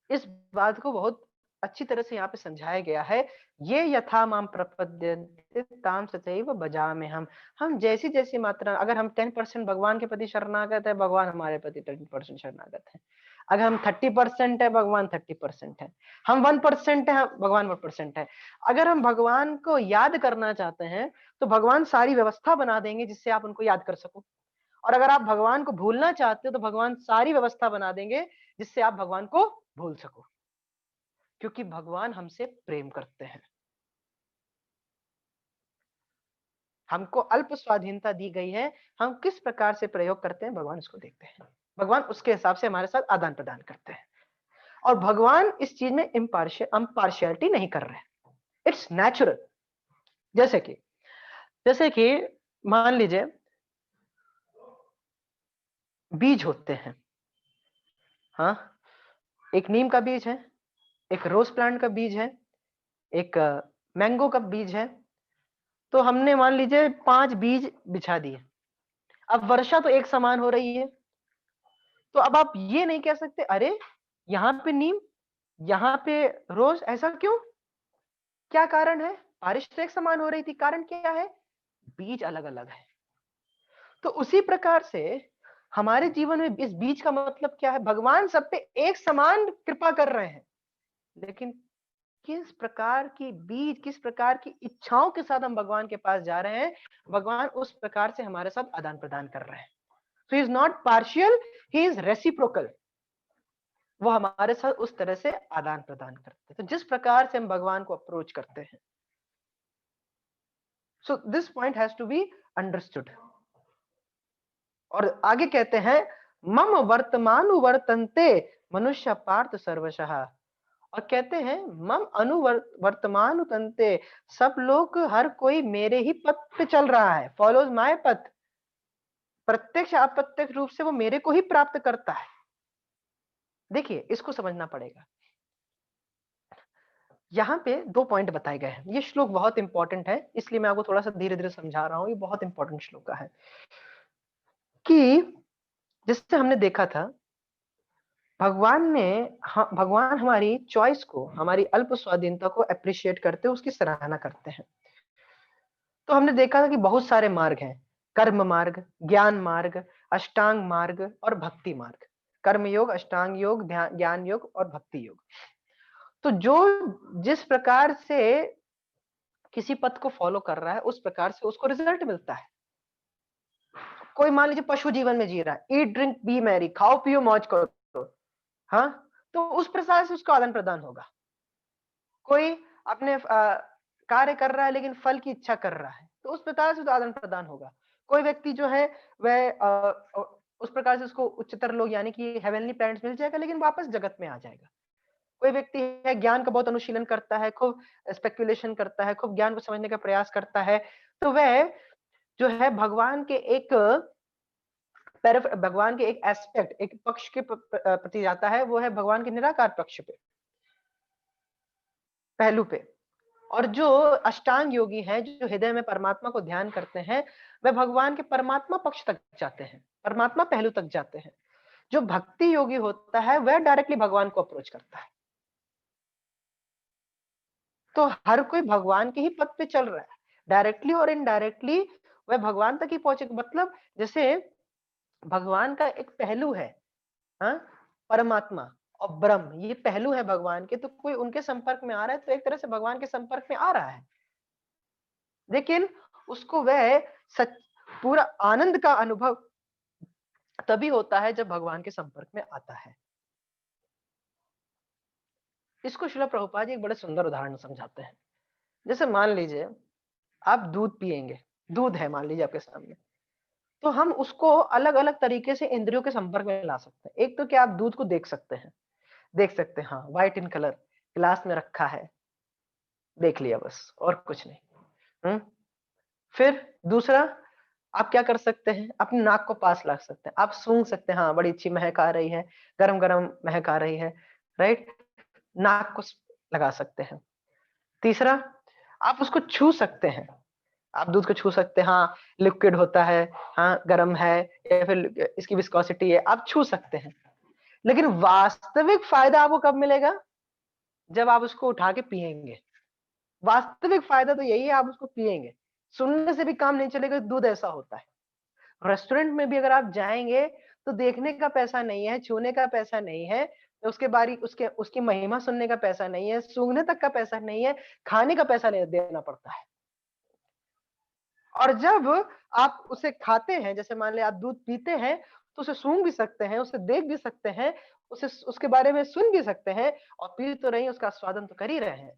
इस बात को बहुत अच्छी तरह से यहाँ पे समझाया गया है। ये यथा माम प्रपद्यन्ते ताम तथैव भजामि हम जैसी जैसी मात्रा, अगर हम 10% भगवान के प्रति शरणागत है, भगवान हमारे प्रति 10% शरणागत है। अगर हम 30% है, भगवान 30% है। हम 1% है, भगवान 1% है। अगर हम भगवान को याद करना चाहते हैं तो भगवान सारी व्यवस्था बना देंगे जिससे आप उनको याद कर सको। और अगर आप भगवान को भूलना चाहते हो तो भगवान सारी व्यवस्था बना देंगे जिससे आप भगवान को भूल सको, क्योंकि भगवान हमसे प्रेम करते हैं। हमको अल्प स्वाधीनता दी गई है, हम किस प्रकार से प्रयोग करते हैं भगवान उसको देखते हैं। भगवान उसके हिसाब से हमारे साथ आदान प्रदान करते हैं, और भगवान इस चीज में इम्पार्शियलिटी नहीं कर रहे हैं। It's natural. जैसे कि मान लीजिए बीज होते हैं, हाँ, एक नीम का बीज है, एक रोज प्लांट का बीज है, एक मैंगो का बीज है। तो हमने मान लीजिए 5 बीज बिछा दिए, अब वर्षा तो एक समान हो रही है, तो अब आप ये नहीं कह सकते अरे यहाँ पे नीम, यहाँ पे रोज, ऐसा क्यों? क्या कारण है? बारिश तो एक समान हो रही थी, कारण क्या है? बीज अलग अलग है। तो उसी प्रकार से हमारे जीवन में इस बीज का मतलब क्या है? भगवान सब पे एक समान कृपा कर रहे हैं, लेकिन किस प्रकार की बीज, किस प्रकार की इच्छाओं के साथ हम भगवान के पास जा रहे हैं, भगवान उस प्रकार से हमारे साथ आदान प्रदान कर रहे हैं। So he is not partial, he is reciprocal. वो हमारे साथ उस तरह से आदान प्रदान करते हैं। तो जिस प्रकार से हम भगवान को अप्रोच करते हैं, so this point has to be understood. और आगे कहते हैं मम वर्तमान वर्तन्ते मनुष्य पार्थ सर्वशः, और कहते हैं मम वर्तमान तंते, सब लोग, हर कोई मेरे ही पथ पे चल रहा है, फॉलोज माय पथ, प्रत्यक्ष अप्रत्यक्ष रूप से वो मेरे को ही प्राप्त करता है। देखिए इसको समझना पड़ेगा। यहाँ पे 2 पॉइंट बताए गए हैं। ये श्लोक बहुत इंपॉर्टेंट है, इसलिए मैं आपको थोड़ा सा धीरे धीरे समझा रहा हूँ। ये बहुत इंपॉर्टेंट श्लोक है कि जिससे हमने देखा था भगवान ने, भगवान हमारी चॉइस को, हमारी अल्प स्वाधीनता को अप्रिशिएट करते हैं, उसकी सराहना करते हैं। तो हमने देखा था कि बहुत सारे मार्ग हैं, कर्म मार्ग, ज्ञान मार्ग, अष्टांग मार्ग और भक्ति मार्ग। कर्म योग, अष्टांग योग, ज्ञान योग और भक्ति योग। तो जो जिस प्रकार से किसी पथ को फॉलो कर रहा है, उस प्रकार से उसको रिजल्ट मिलता है। कोई मान लीजिए पशु जीवन में जी रहा है, ईट ड्रिंक बी मैरी, खाओ पियो मौज करो, हाँ, तो उस प्रकार से उसको आदान प्रदान होगा। कोई अपने कार्य कर रहा है लेकिन फल की इच्छा कर रहा है, तो उस प्रकार से तो आदान प्रदान होगा। कोई व्यक्ति जो है वह उस प्रकार से उसको उच्चतर लोग यानी कि हेवनली प्लैनेट्स मिल जाएगा, लेकिन वापस जगत में आ जाएगा। कोई व्यक्ति है ज्ञान का बहुत अनुशीलन करता है, खूब स्पेक्युलेशन करता है, खूब ज्ञान को समझने का प्रयास करता है, तो वह जो है भगवान के एक भगवान के एक एस्पेक्ट, एक पक्ष के प्रति जाता है, वो है भगवान के निराकार पक्ष पे, पहलू पे। और जो अष्टांग योगी हैं, जो हृदय में परमात्मा को ध्यान करते हैं, वे भगवान के परमात्मा पक्ष तक जाते हैं, परमात्मा पहलू तक जाते हैं। जो भक्ति योगी होता है वह डायरेक्टली भगवान को अप्रोच करता है। तो हर कोई भगवान के ही पथ पे चल रहा है, डायरेक्टली और इनडायरेक्टली वह भगवान तक ही पहुंचेगा। मतलब जैसे भगवान का एक पहलू है, हाँ, परमात्मा और ब्रह्म, ये पहलू है भगवान के, तो कोई उनके संपर्क में आ रहा है तो एक तरह से भगवान के संपर्क में आ रहा है, लेकिन उसको वह सच पूरा आनंद का अनुभव तभी होता है जब भगवान के संपर्क में आता है। इसको श्रील प्रभुपाद जी एक बड़े सुंदर उदाहरण समझाते हैं। जैसे मान लीजिए आप दूध पिएंगे, दूध है मान लीजिए आपके सामने, तो हम उसको अलग अलग तरीके से इंद्रियों के संपर्क में ला सकते हैं। एक तो क्या, आप दूध को देख सकते हैं, हाँ व्हाइट इन कलर, गिलास में रखा है, देख लिया बस, और कुछ नहीं। फिर दूसरा, आप क्या कर सकते हैं, अपने नाक को पास ला सकते हैं, आप सूंघ सकते हैं, हाँ बड़ी अच्छी महक आ रही है, गरम गरम महक आ रही है, राइट, नाक को लगा सकते हैं। तीसरा, आप उसको छू सकते हैं, आप दूध को छू सकते हैं, हाँ लिक्विड होता है, हाँ गर्म है, या फिर इसकी विस्कोसिटी है, आप छू सकते हैं। लेकिन वास्तविक फायदा आपको कब मिलेगा, जब आप उसको उठा के पिएंगे। वास्तविक फायदा तो यही है, आप उसको पिएंगे। सुनने से भी काम नहीं चलेगा, दूध ऐसा होता है। रेस्टोरेंट में भी अगर आप जाएंगे तो देखने का पैसा नहीं है, छूने का पैसा नहीं है, तो उसके बारी उसकी महिमा सुनने का पैसा नहीं है, सूंघने तक का पैसा नहीं है, खाने का पैसा देना पड़ता है। और जब आप उसे खाते हैं, जैसे मान लिया आप दूध पीते हैं, तो उसे सूंघ भी सकते हैं, उसे देख भी सकते हैं, उसे उसके बारे में सुन भी सकते हैं, और पी तो नहीं, उसका स्वादन तो कर ही रहे हैं।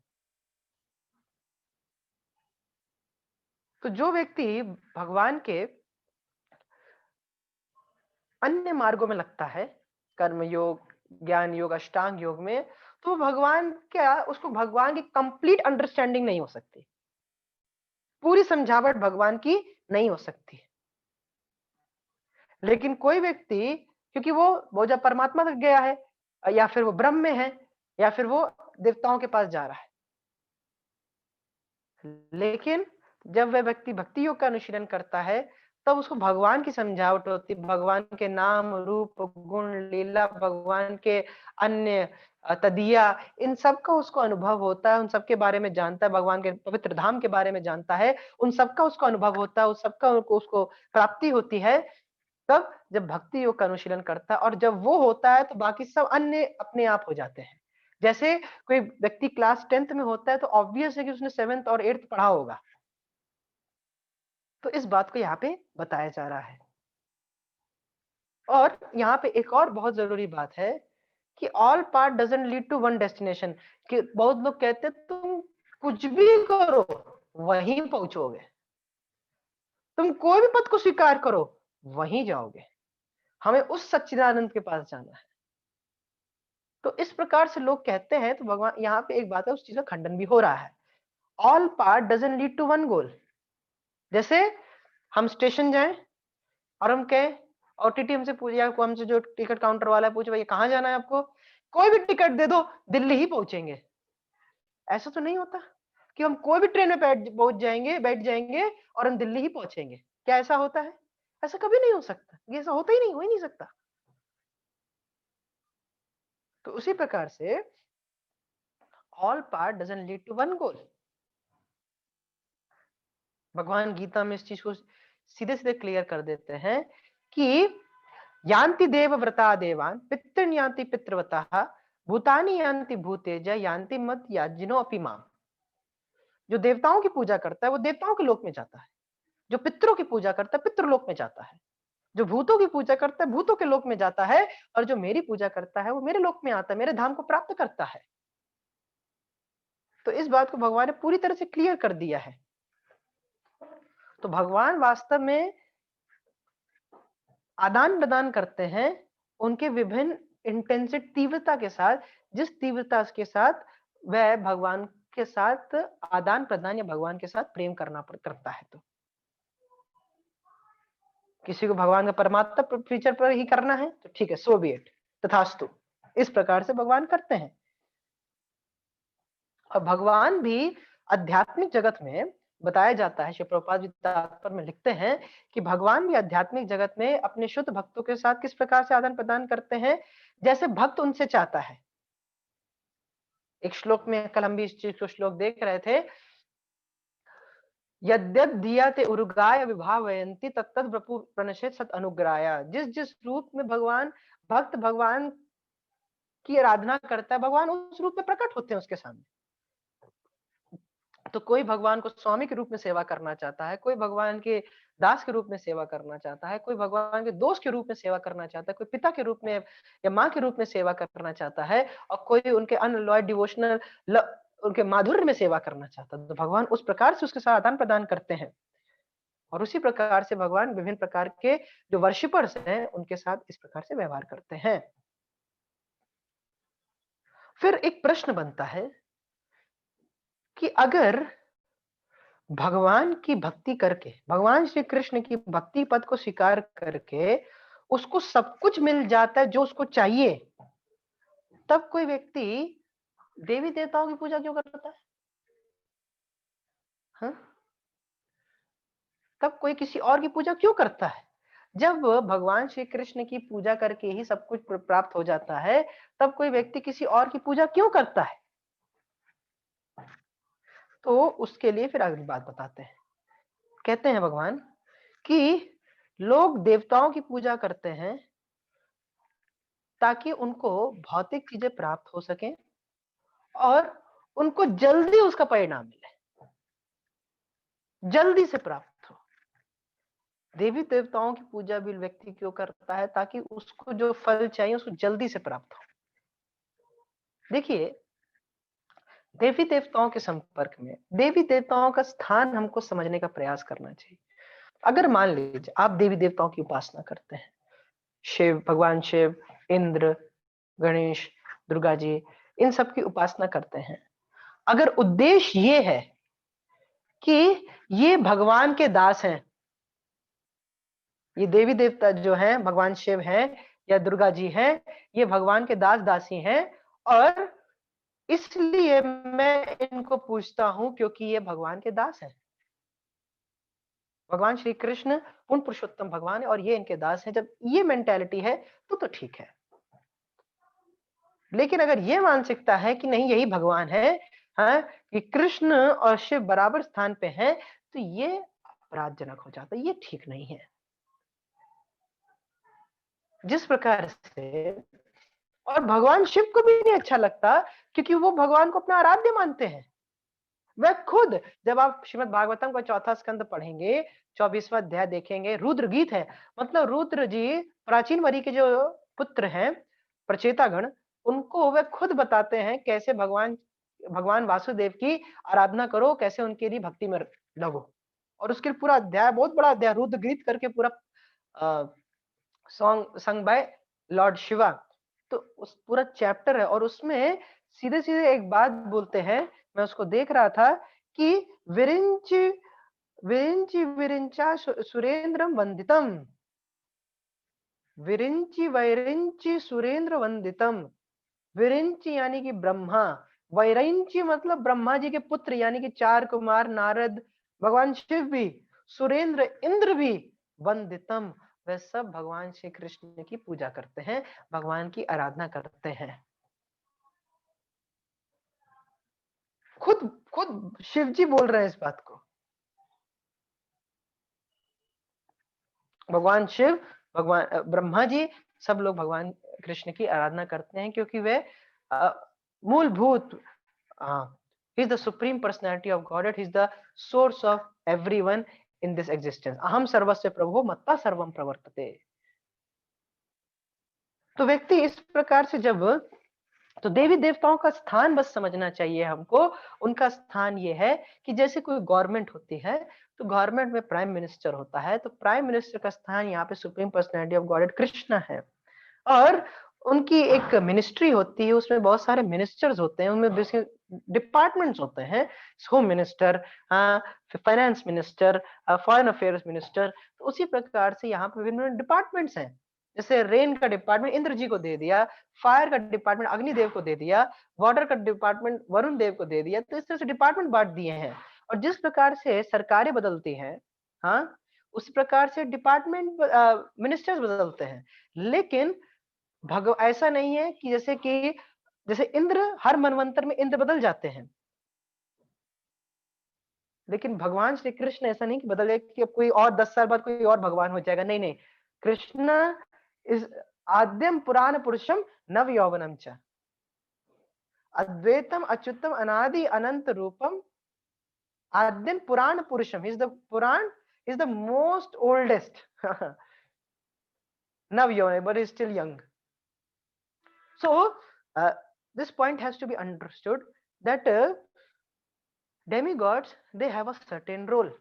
तो जो व्यक्ति भगवान के अन्य मार्गों में लगता है, कर्म योग, ज्ञान योग, अष्टांग योग में, तो भगवान क्या, उसको भगवान की कंप्लीट अंडरस्टैंडिंग नहीं हो सकती, पूरी समझावट भगवान की नहीं हो सकती। लेकिन कोई व्यक्ति, क्योंकि वो जब परमात्मा तक गया है, या फिर वो ब्रह्म में है, या फिर वो देवताओं के पास जा रहा है, लेकिन जब वह व्यक्ति भक्ति योग का अनुशीलन करता है, तब उसको भगवान की समझावट होती है, भगवान के नाम, रूप, गुण, लीला, भगवान के अन्य तदिया, इन सब का उसको अनुभव होता है, उन सब के बारे में जानता है, भगवान के पवित्र धाम के बारे में जानता है, उन सब का उसको अनुभव होता है, उस सब का उसको प्राप्ति होती है, तब जब भक्ति योग का अनुशीलन करता है। और जब वो होता है तो बाकी सब अन्य अपने आप हो जाते हैं। जैसे कोई व्यक्ति क्लास 10th में होता है तो ऑब्वियस है कि उसने 7th और 8th पढ़ा होगा। तो इस बात को यहाँ पे बताया जा रहा है। और यहाँ पे एक और बहुत जरूरी बात है कि all path doesn't lead to one destination. कि बहुत लोग कहते हैं तुम कुछ भी करो वहीं पहुंचोगे, तुम कोई भी पथ को स्वीकार करो वहीं जाओगे, हमें उस सच्चिदानंद के पास जाना है। तो इस प्रकार से लोग कहते हैं, तो भगवान यहाँ पे एक बात है, उस चीज का खंडन भी हो रहा है। All path doesn't lead to one goal. जैसे हम स्टेशन जाएं और हम कहें, और टीटी हमसे पूछे, या हमसे जो टिकट काउंटर वाला है पूछे, भैया कहाँ जाना है आपको, कोई भी टिकट दे दो दिल्ली ही पहुंचेंगे। ऐसा तो नहीं होता कि हम कोई भी ट्रेन में बैठ जाएंगे और हम दिल्ली ही पहुंचेंगे। क्या ऐसा होता है? ऐसा कभी नहीं हो सकता, ये ऐसा होता ही नहीं, हो ही नहीं सकता। तो उसी प्रकार से all path doesn't lead to one goal. भगवान गीता में इस चीज को सीधे सीधे क्लियर कर देते हैं कि यान्ति देव व्रता देवान पितृन यान्ति पितृवतः भूतानि यान्ति भूतेज यान्ति मत याजिनो अपि माम। जो देवताओं की पूजा करता है वो देवताओं के लोक में जाता है, जो पितरों की पूजा करता है पितृलोक में जाता है, जो भूतों की पूजा करता है भूतों के लोक में जाता है, और जो मेरी पूजा करता है वो मेरे लोक में आता है, मेरे धाम को प्राप्त करता है। तो इस बात को भगवान ने पूरी तरह से क्लियर कर दिया है। तो भगवान वास्तव में आदान प्रदान करते हैं उनके विभिन्न इंटेंसिटी तीव्रता के साथ, जिस तीव्रता के साथ वह भगवान के साथ आदान प्रदान या भगवान के साथ प्रेम करता है। तो किसी को भगवान का परमात्मा फीचर पर ही करना है तो ठीक है, सो बी इट, तथास्तु। इस प्रकार से भगवान करते हैं। और भगवान भी आध्यात्मिक जगत में बताया जाता है, श्री प्रभुपाद जी तात्पर्य में लिखते हैं कि भगवान भी आध्यात्मिक जगत में अपने शुद्ध भक्तों के साथ किस प्रकार से आदान प्रदान करते हैं, जैसे भक्त उनसे चाहता है। एक श्लोक में कल हम भी इस चीज को श्लोक देख रहे थे, यद्यप दीयते उरुगाय विभावयन्ति तत्तद वपु प्रणश्येत सत अनुग्राया। जिस जिस रूप में भक्त भगवान की आराधना करता है, भगवान उस रूप में प्रकट होते हैं उसके सामने। तो कोई भगवान को स्वामी के रूप में सेवा करना चाहता है, कोई भगवान के दास के रूप में सेवा करना चाहता है, कोई भगवान के दोस्त के रूप में सेवा करना चाहता है, कोई पिता के रूप में या माँ के रूप में सेवा करना चाहता है, और कोई उनके अनलॉयड डिवोशनल उनके माधुर्य में सेवा करना चाहता है। तो भगवान उस प्रकार से उसके साथ आदान प्रदान करते हैं। और उसी प्रकार से भगवान विभिन्न प्रकार के जो वर्शिपर्स हैं उनके साथ इस प्रकार से व्यवहार करते हैं। फिर एक प्रश्न बनता है कि अगर भगवान की भक्ति करके, भगवान श्री कृष्ण की भक्ति पद को स्वीकार करके उसको सब कुछ मिल जाता है जो उसको चाहिए, तब कोई व्यक्ति देवी देवताओं की पूजा क्यों करता है? हाँ? तब कोई किसी और की पूजा क्यों करता है? जब भगवान श्री कृष्ण की पूजा करके ही सब कुछ प्राप्त हो जाता है, तब कोई व्यक्ति किसी और की पूजा क्यों करता है? तो उसके लिए फिर अगली बात बताते हैं। कहते हैं भगवान कि लोग देवताओं की पूजा करते हैं ताकि उनको भौतिक चीजें प्राप्त हो सके और उनको जल्दी उसका परिणाम मिले, जल्दी से प्राप्त हो। देवी देवताओं की पूजा भी व्यक्ति क्यों करता है? ताकि उसको जो फल चाहिए उसको जल्दी से प्राप्त हो। देखिए, देवी देवताओं के संपर्क में देवी देवताओं का स्थान हमको समझने का प्रयास करना चाहिए। अगर मान लीजिए आप देवी देवताओं की उपासना करते हैं, शिव, भगवान शिव, इंद्र, गणेश, दुर्गा जी, इन सब की उपासना करते हैं। अगर उद्देश्य ये है कि ये भगवान के दास हैं, ये देवी देवता जो हैं, भगवान शिव हैं या दुर्गा जी हैं, ये भगवान के दास दासी हैं, और इसलिए मैं इनको पूछता हूं क्योंकि ये भगवान के दास हैं। भगवान श्री कृष्ण पूर्ण पुरुषोत्तम भगवान है और ये इनके दास हैं। जब ये मेंटालिटी है तो ठीक है। लेकिन अगर ये मानसिकता है कि नहीं यही भगवान है, हाँ, कि कृष्ण और शिव बराबर स्थान पे हैं, तो ये अपराधजनक हो जाता है, ये ठीक नहीं है। जिस प्रकार से और भगवान शिव को भी नहीं अच्छा लगता, क्योंकि वो भगवान को अपना आराध्य मानते हैं। वह खुद, जब आप श्रीमद् भागवतम का चौथा स्कंद पढ़ेंगे, 24वां अध्याय देखेंगे, रुद्र गीत है। मतलब रुद्र जी प्राचीन वरी के जो पुत्र हैं, प्रचेतागण, उनको वह खुद बताते हैं कैसे भगवान भगवान वासुदेव की आराधना करो, कैसे उनके लिए भक्ति में लगो। और उसके पूरा अध्याय, बहुत बड़ा अध्याय, रुद्र गीत करके पूरा song sung by Lord Shiva. तो उस पूरा चैप्टर है और उसमें सीधे सीधे एक बात बोलते हैं, मैं उसको देख रहा था कि विरिंच विरिंच विरिंचा सुरेंद्रम वंदितम, विरिंची वैरिंची सुरेंद्र वंदितम। विरिंची यानी कि ब्रह्मा, वैरिंची मतलब ब्रह्मा जी के पुत्र यानी कि चार कुमार, नारद, भगवान शिव भी, सुरेंद्र इंद्र भी, वंदितम, वे सब भगवान श्री कृष्ण की पूजा करते हैं, भगवान की आराधना करते हैं। खुद खुद शिव जी बोल रहे हैं इस बात को। भगवान शिव, भगवान ब्रह्मा जी, सब लोग भगवान कृष्ण की आराधना करते हैं, क्योंकि वे मूलभूत, he is the supreme personality of Godhead, he is the source of everyone in this existence. अहम सर्वस्य प्रभो मत्ता सर्वम प्रवर्तते। तो व्यक्ति इस प्रकार से जब, तो देवी देवताओं का स्थान बस समझना चाहिए हमको। उनका स्थान ये है कि जैसे कोई गवर्नमेंट होती है, तो गवर्नमेंट में प्राइम मिनिस्टर होता है, तो प्राइम मिनिस्टर का स्थान यहाँ पे supreme personality of godhead Krishna है। और उनकी एक मिनिस्ट्री होती है, उसमें बहुत सारे मिनिस्टर्स होते हैं, उनमें डिपार्टमेंट्स होते हैं, home minister, finance minister, foreign affairs minister. तो उसी प्रकार से यहाँ पे विभिन्न डिपार्टमेंट्स हैं। जैसे रेन का डिपार्टमेंट इंद्र जी को दे दिया, फायर का डिपार्टमेंट अग्निदेव को दे दिया, वाटर का डिपार्टमेंट वरुण देव को दे दिया। तो इस तरह से डिपार्टमेंट बांट दिए हैं। और जिस प्रकार से सरकारें बदलती हैं, हाँ, उस प्रकार से डिपार्टमेंट मिनिस्टर्स बदलते हैं। लेकिन ऐसा नहीं है कि जैसे इंद्र, हर मनवंतर में इंद्र बदल जाते हैं, लेकिन भगवान श्री कृष्ण ऐसा नहीं कि बदले कि अब कोई और 10 साल बाद कोई और भगवान हो जाएगा। नहीं नहीं, कृष्ण इस आद्यम पुराण पुरुषम नव यौवनम च, अद्वैतम अच्युतम अनादि अनंत रूपम, आद्यम पुराण पुरुषम, is the Puran, is the most oldest नव यौवन, but is still young. So this point has to be understood that demigods, they have a certain role,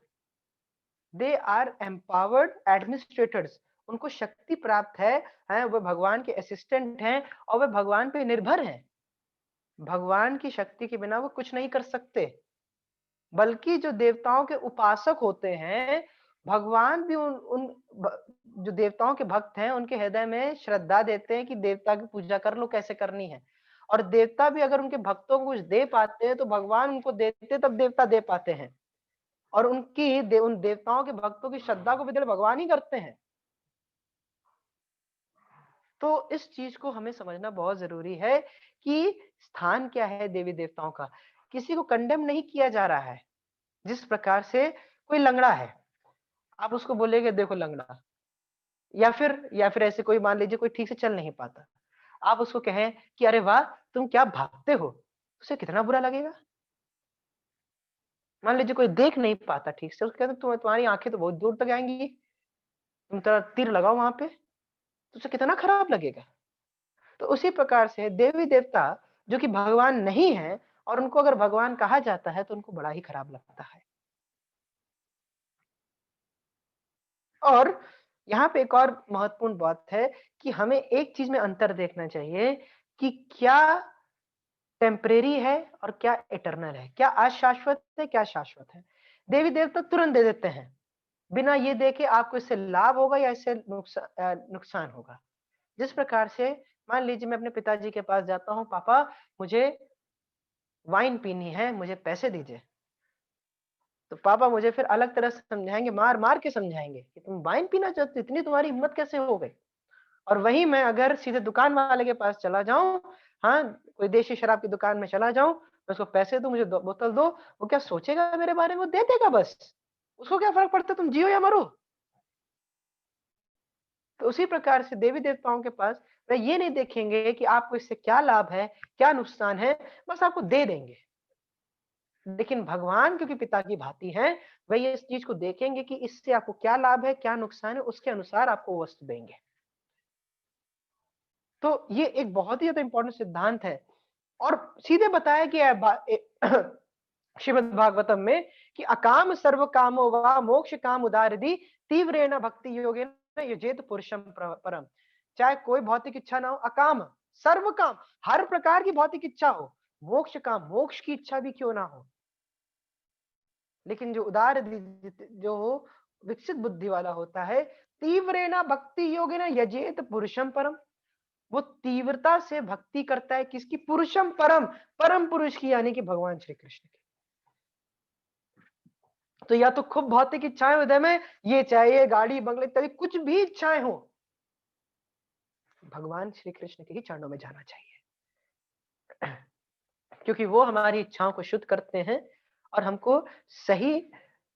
they are empowered administrators, उनको शक्ति प्राप्त है, वह भगवान के असिस्टेंट हैं और वह भगवान पे निर्भर हैं। भगवान की शक्ति के बिना वो कुछ नहीं कर सकते। बल्कि जो देवताओं के उपासक होते हैं, भगवान भी उन जो देवताओं के भक्त हैं, उनके हृदय में श्रद्धा देते हैं कि देवता की पूजा कर लो, कैसे करनी है। और देवता भी अगर उनके भक्तों को कुछ दे पाते हैं, तो भगवान उनको देते, तब देवता दे पाते हैं। और उन देवताओं के भक्तों की श्रद्धा को विदल भगवान ही करते हैं। तो इस चीज को हमें समझना बहुत जरूरी है कि स्थान क्या है देवी देवताओं का। किसी को कंडेम नहीं किया जा रहा है। जिस प्रकार से कोई लंगड़ा है, आप उसको बोलेगे देखो लंगड़ा, या फिर ऐसे कोई, मान लीजिए कोई ठीक से चल नहीं पाता, आप उसको कहें कि अरे वाह तुम क्या भागते हो, उसे कितना बुरा लगेगा। मान लीजिए कोई देख नहीं पाता ठीक से, उसको कहते तुम्हारी आंखें तो बहुत दूर तक आएंगी, तुम तेरा तीर लगाओ वहां पे, तो उसे कितना खराब लगेगा। तो उसी प्रकार से देवी देवता जो कि भगवान नहीं है, और उनको अगर भगवान कहा जाता है तो उनको बड़ा ही खराब लगता है। और यहाँ पे एक और महत्वपूर्ण बात है कि हमें एक चीज में अंतर देखना चाहिए कि क्या टेम्परेरी है और क्या इटर्नल है, क्या अशाश्वत है, क्या शाश्वत है। देवी देवता तुरंत दे देते हैं, बिना ये देखे आपको इससे लाभ होगा या इससे नुकसान होगा। जिस प्रकार से मान लीजिए मैं अपने पिताजी के पास जाता हूँ, पापा मुझे वाइन पीनी है, मुझे पैसे दीजिए। तो पापा मुझे फिर अलग तरह से समझाएंगे, मार मार के समझाएंगे कि तुम वाइन पीना चाहते हो, इतनी तुम्हारी हिम्मत कैसे हो गई। और वहीं मैं अगर सीधे दुकान वाले के पास चला जाऊं, हाँ, कोई देशी शराब की दुकान में चला जाऊं, मैं उसको पैसे दूं, मुझे बोतल दो, वो क्या सोचेगा मेरे बारे में, वो दे देगा बस, उसको क्या फर्क पड़ता है तुम जियो या मरो। तो उसी प्रकार से देवी देवताओं के पास वह ये नहीं देखेंगे कि आपको इससे क्या लाभ है, क्या नुकसान है, बस आपको दे देंगे। लेकिन भगवान क्योंकि पिता की भांति हैं, वह ये इस चीज को देखेंगे कि इससे आपको क्या लाभ है, क्या नुकसान है, उसके अनुसार आपको वस्तु देंगे। तो ये एक बहुत ही ज्यादा इंपॉर्टेंट सिद्धांत है। और सीधे बताया गया है श्रीमद् भागवतम में कि अकाम सर्व कामो वा मोक्ष काम उदारधि तीव्रेण भक्ति योगेन युजेत पुरुषम परम। चाहे कोई भौतिक इच्छा ना हो, अकाम सर्व काम, हर प्रकार की भौतिक इच्छा हो, मोक्ष काम, मोक्ष की इच्छा भी क्यों ना हो, लेकिन जो उदार जो विकसित बुद्धि वाला होता है, तीव्रेण भक्ति योगेन यजेत पुरुषम परम, वो तीव्रता से भक्ति करता है किसकी, पुरुषम परम, परम पुरुष की, यानी कि भगवान श्री कृष्ण की। तो या तो खूब भौतिक इच्छाएं हृदय में, ये चाहिए गाड़ी बंगले इत्यादि, कुछ भी इच्छाएं हो, भगवान श्री कृष्ण के ही चरणों में जाना चाहिए, क्योंकि वो हमारी इच्छाओं को शुद्ध करते हैं और हमको सही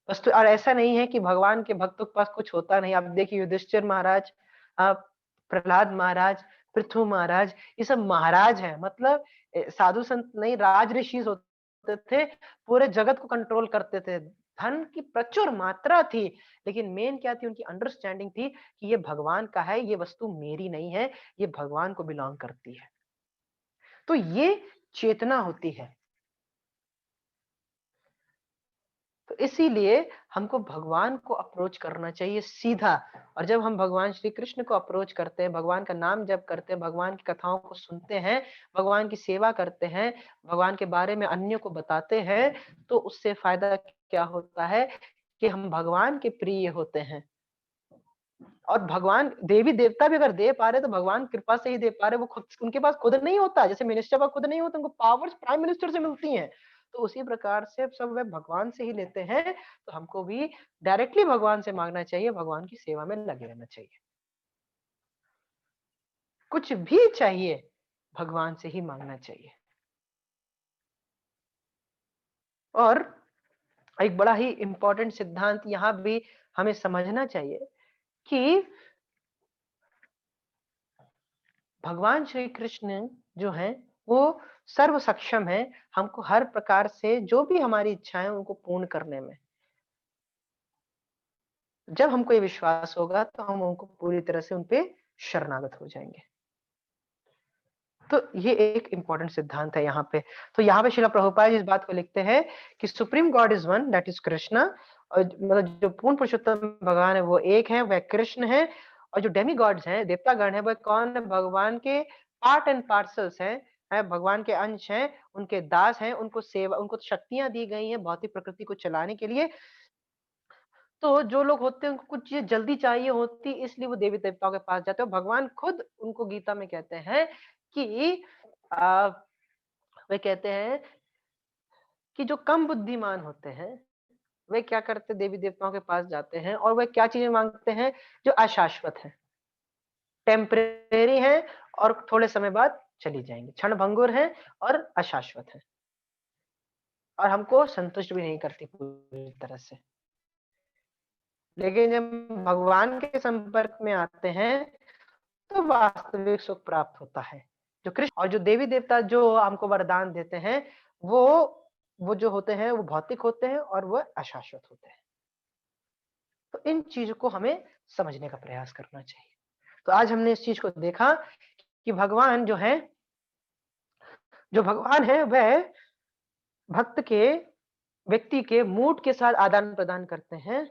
वस्तु। और ऐसा नहीं है कि भगवान के भक्तों के पास कुछ होता नहीं। आप देखिए युधिष्ठिर महाराज, आप प्रहलाद महाराज, पृथु महाराज, ये सब महाराज हैं, मतलब साधु संत नहीं, राज ऋषि होते थे, पूरे जगत को कंट्रोल करते थे, धन की प्रचुर मात्रा थी, लेकिन मेन क्या थी, उनकी अंडरस्टैंडिंग थी कि ये भगवान का है, ये वस्तु मेरी नहीं है, ये भगवान को बिलोंग करती है। तो ये चेतना होती है। तो इसीलिए हमको भगवान को अप्रोच करना चाहिए सीधा। और जब हम भगवान श्री कृष्ण को अप्रोच करते हैं, भगवान का नाम जप करते हैं, भगवान की कथाओं को सुनते हैं, भगवान की सेवा करते हैं, भगवान के बारे में अन्यों को बताते हैं, तो उससे फायदा क्या होता है कि हम भगवान के प्रिय होते हैं। और भगवान देवी देवता भी अगर दे पा रहे तो भगवान कृपा से ही दे पा रहे, वो खुद उनके पास खुद नहीं होता, जैसे मिनिस्टर पास खुद नहीं होता, उनको पावर्स प्राइम मिनिस्टर से मिलती हैं। तो उसी प्रकार से सब वे भगवान से ही लेते हैं। तो हमको भी डायरेक्टली भगवान से मांगना चाहिए, भगवान की सेवा में लगे रहना चाहिए। कुछ भी चाहिए भगवान से ही मांगना चाहिए। और एक बड़ा ही इंपॉर्टेंट सिद्धांत यहां भी हमें समझना चाहिए कि भगवान श्री कृष्ण जो हैं वो सर्व सक्षम है हमको हर प्रकार से जो भी हमारी इच्छाएं उनको पूर्ण करने में। जब हमको ये विश्वास होगा तो हम उनको पूरी तरह से उनपे शरणागत हो जाएंगे। तो ये एक इंपॉर्टेंट सिद्धांत है यहाँ पे। तो यहाँ पे श्रील प्रभुपाद इस बात को लिखते हैं कि supreme God is one, that is Krishna. और मतलब जो पूर्ण पुरुषोत्तम भगवान है वो एक है, वह कृष्ण है। और जो डेमी गॉड्स हैं, देवतागण है, वह कौन है, भगवान के पार्ट एंड पार्सल्स हैं, है भगवान के अंश हैं, उनके दास हैं, उनको सेवा, उनको शक्तियां दी गई हैं भौतिक प्रकृति को चलाने के लिए। तो जो लोग होते हैं उनको कुछ चीज जल्दी चाहिए होती, इसलिए वो देवी देवताओं के पास जाते हैं। भगवान खुद उनको गीता में कहते हैं कि वे कहते हैं कि जो कम बुद्धिमान होते हैं वे क्या करते, देवी देवताओं के पास जाते हैं और वे क्या चीजें मांगते हैं, जो अशाश्वत है, टेम्परेरी है और थोड़े समय बाद चली जाएंगी, क्षण भंगुर है और अशाश्वत है, और हमको संतुष्ट भी नहीं करती पूरी तरह से। लेकिन जब भगवान के संपर्क में आते हैं तो वास्तविक सुख प्राप्त होता है। जो कृष्ण और जो देवी देवता जो हमको वरदान देते हैं, वो वो जो होते हैं वो भौतिक होते हैं और वो अशाश्वत होते हैं। तो इन चीजों को हमें समझने का प्रयास करना चाहिए। तो आज हमने इस चीज को देखा कि भगवान जो है, जो भगवान है वह भक्त के, व्यक्ति के मूड के साथ आदान प्रदान करते हैं।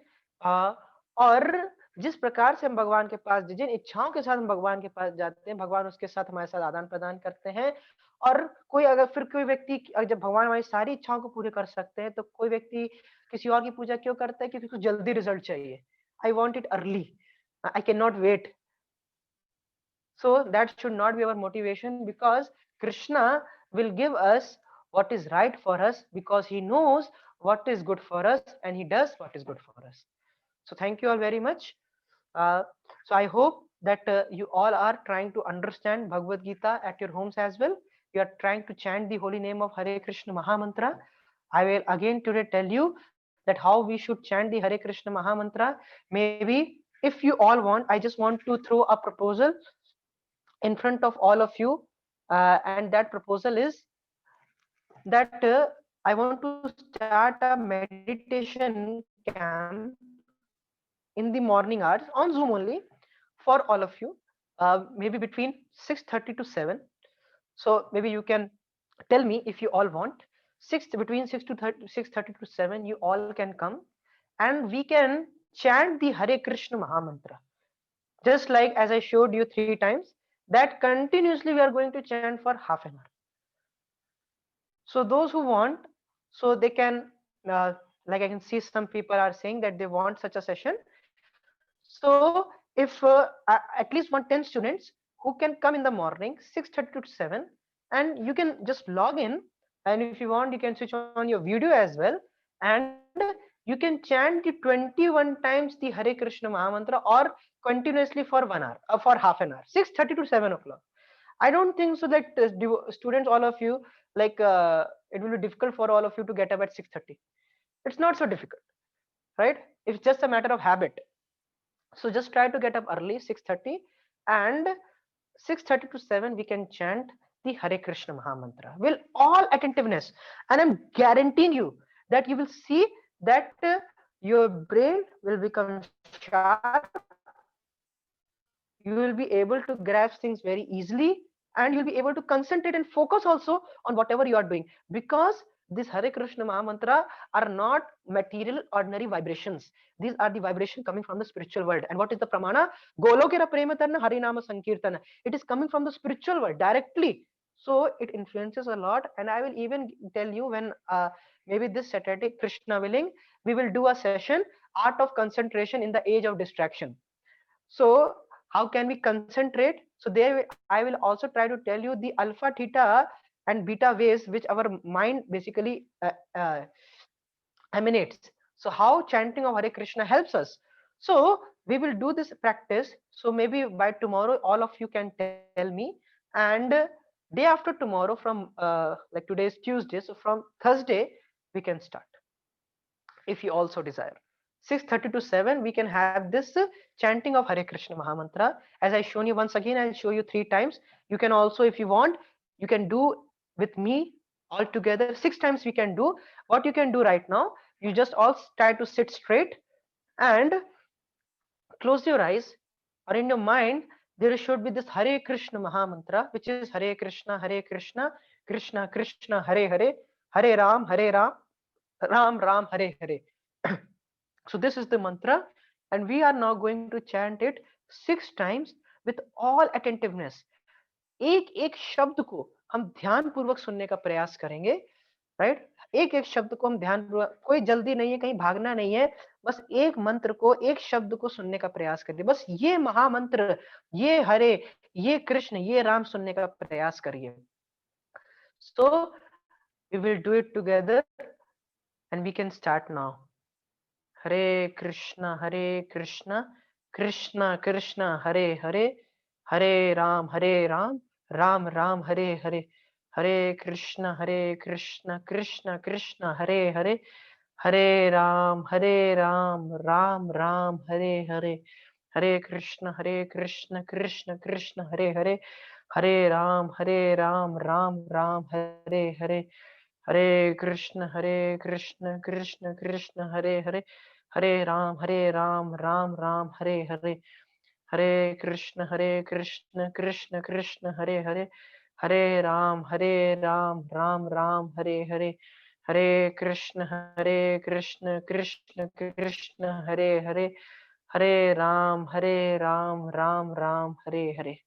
और जिस प्रकार से हम भगवान के पास, जिन इच्छाओं के साथ हम भगवान के पास जाते हैं, भगवान उसके साथ हमारे साथ आदान प्रदान करते हैं। और कोई अगर फिर कोई व्यक्ति, जब भगवान हमारी सारी इच्छाओं को पूरी कर सकते हैं, तो कोई व्यक्ति किसी और की पूजा क्यों करता है, क्योंकि उसको जल्दी रिजल्ट चाहिए। I want it early, I can not wait. So that should not be our motivation, because Krishna will give us what is right for us, because he knows what is good for us, and he does what is good for us. So thank you all very much. So I hope that you all are trying to understand Bhagavad Gita at your homes as well. You are trying to chant the holy name of Hare Krishna Mahamantra. I will again today tell you that how we should chant the Hare Krishna Mahamantra. Maybe if you all want, I just want to throw a proposal in front of all of you, and that proposal is that I want to start a meditation camp in the morning hours on Zoom only for all of you, maybe between 6:30 to 7. So maybe you can tell me if you all want. Between 6 to 30, 6:30 to 7, you all can come, and we can chant the Hare Krishna Mahamantra. Just like as I showed you 3 times, that continuously we are going to chant for half an hour. So those who want, so they can, like I can see some people are saying that they want such a session. So if at least want 10 students who can come in the morning 6:30 to 7, and you can just log in, and if you want you can switch on your video as well, and you can chant the 21 times the Hare Krishna Mahamantra, or continuously for 1 hour, for half an hour, 6:30 to 7 o'clock. I don't think so that students, all of you, like it will be difficult for all of you to get up at 6:30. It's not so difficult, right? It's just a matter of habit. So just try to get up early, 6:30, and 6:30 to 7 we can chant the Hare Krishna Mahamantra with all attentiveness, and I'm guaranteeing you that you will see that your brain will become sharp. You will be able to grasp things very easily, and you'll be able to concentrate and focus also on whatever you are doing, because this Hare Krishna Mahamantra are not material ordinary vibrations. These are the vibration coming from the spiritual world. And what is the pramana? Golokera Prematarna Harinama Sankirtana. It is coming from the spiritual world directly. So it influences a lot. And I will even tell you when maybe this Saturday, Krishna willing, we will do a session, Art of Concentration in the Age of Distraction. So how can we concentrate? So there I will also try to tell you the alpha, theta and beta waves which our mind basically emanates. So how chanting of Hare Krishna helps us. So we will do this practice. So maybe by tomorrow all of you can tell me, and day after tomorrow, from like today is Tuesday, so from Thursday we can start, if you also desire. 6:30 to 7 we can have this chanting of Hare Krishna Mahamantra. As I shown you, once again I'll show you 3 times. You can also, if you want, you can do with me all together 6 times. We can do what you can do right now. You just all try to sit straight and close your eyes, or in your mind there should be this Hare Krishna Mahamantra, which is Hare Krishna, Hare Krishna, Krishna Krishna, Hare Hare, Hare Ram, Hare Ram, Ram Ram, Hare Hare. So this is the mantra, and we are now going to chant it 6 times with all attentiveness. एक एक शब्द को हम ध्यान पूर्वक सुनने का प्रयास करेंगे, राइट? एक एक शब्द को हम ध्यान पूर्वक, कोई जल्दी नहीं है, कहीं भागना नहीं है, बस एक मंत्र को, एक शब्द को सुनने का प्रयास करिए। बस ये महामंत्र, ये हरे, ये कृष्ण, ये राम सुनने का प्रयास करिए। So we will do it together and we can start now. Hare Krishna, Krishna Krishna, Hare Hare, Hare Ram, Ram Ram, Hare Hare, Hare Krishna, Krishna Krishna, Hare Hare, Hare Ram, Ram Ram, Hare Hare, Hare Krishna, Krishna Krishna, Hare Hare, Hare Ram, Ram Ram, Hare Hare, Hare Krishna, Krishna Krishna, Hare Hare, Hare Ram, Ram Ram, Hare Hare, Hare Krishna, Krishna Krishna, Hare Hare, Hare Ram, Ram Ram, Hare Hare, Hare Krishna, Krishna Krishna, Hare Hare, Hare Ram, Ram Ram, Hare Hare.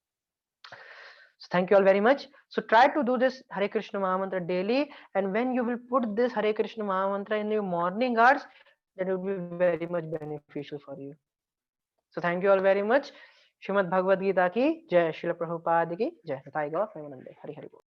So thank you all very much. So try to do this Hare Krishna Mahamantra daily, and when you will put this Hare Krishna Mahamantra in your morning hours, that will be very much beneficial for you. So thank you all very much. Shrimad Bhagavad Gita ki Jai, Srila Prabhupada ki Jai. Nitai Gaur Premanande. Hari Hari Bol.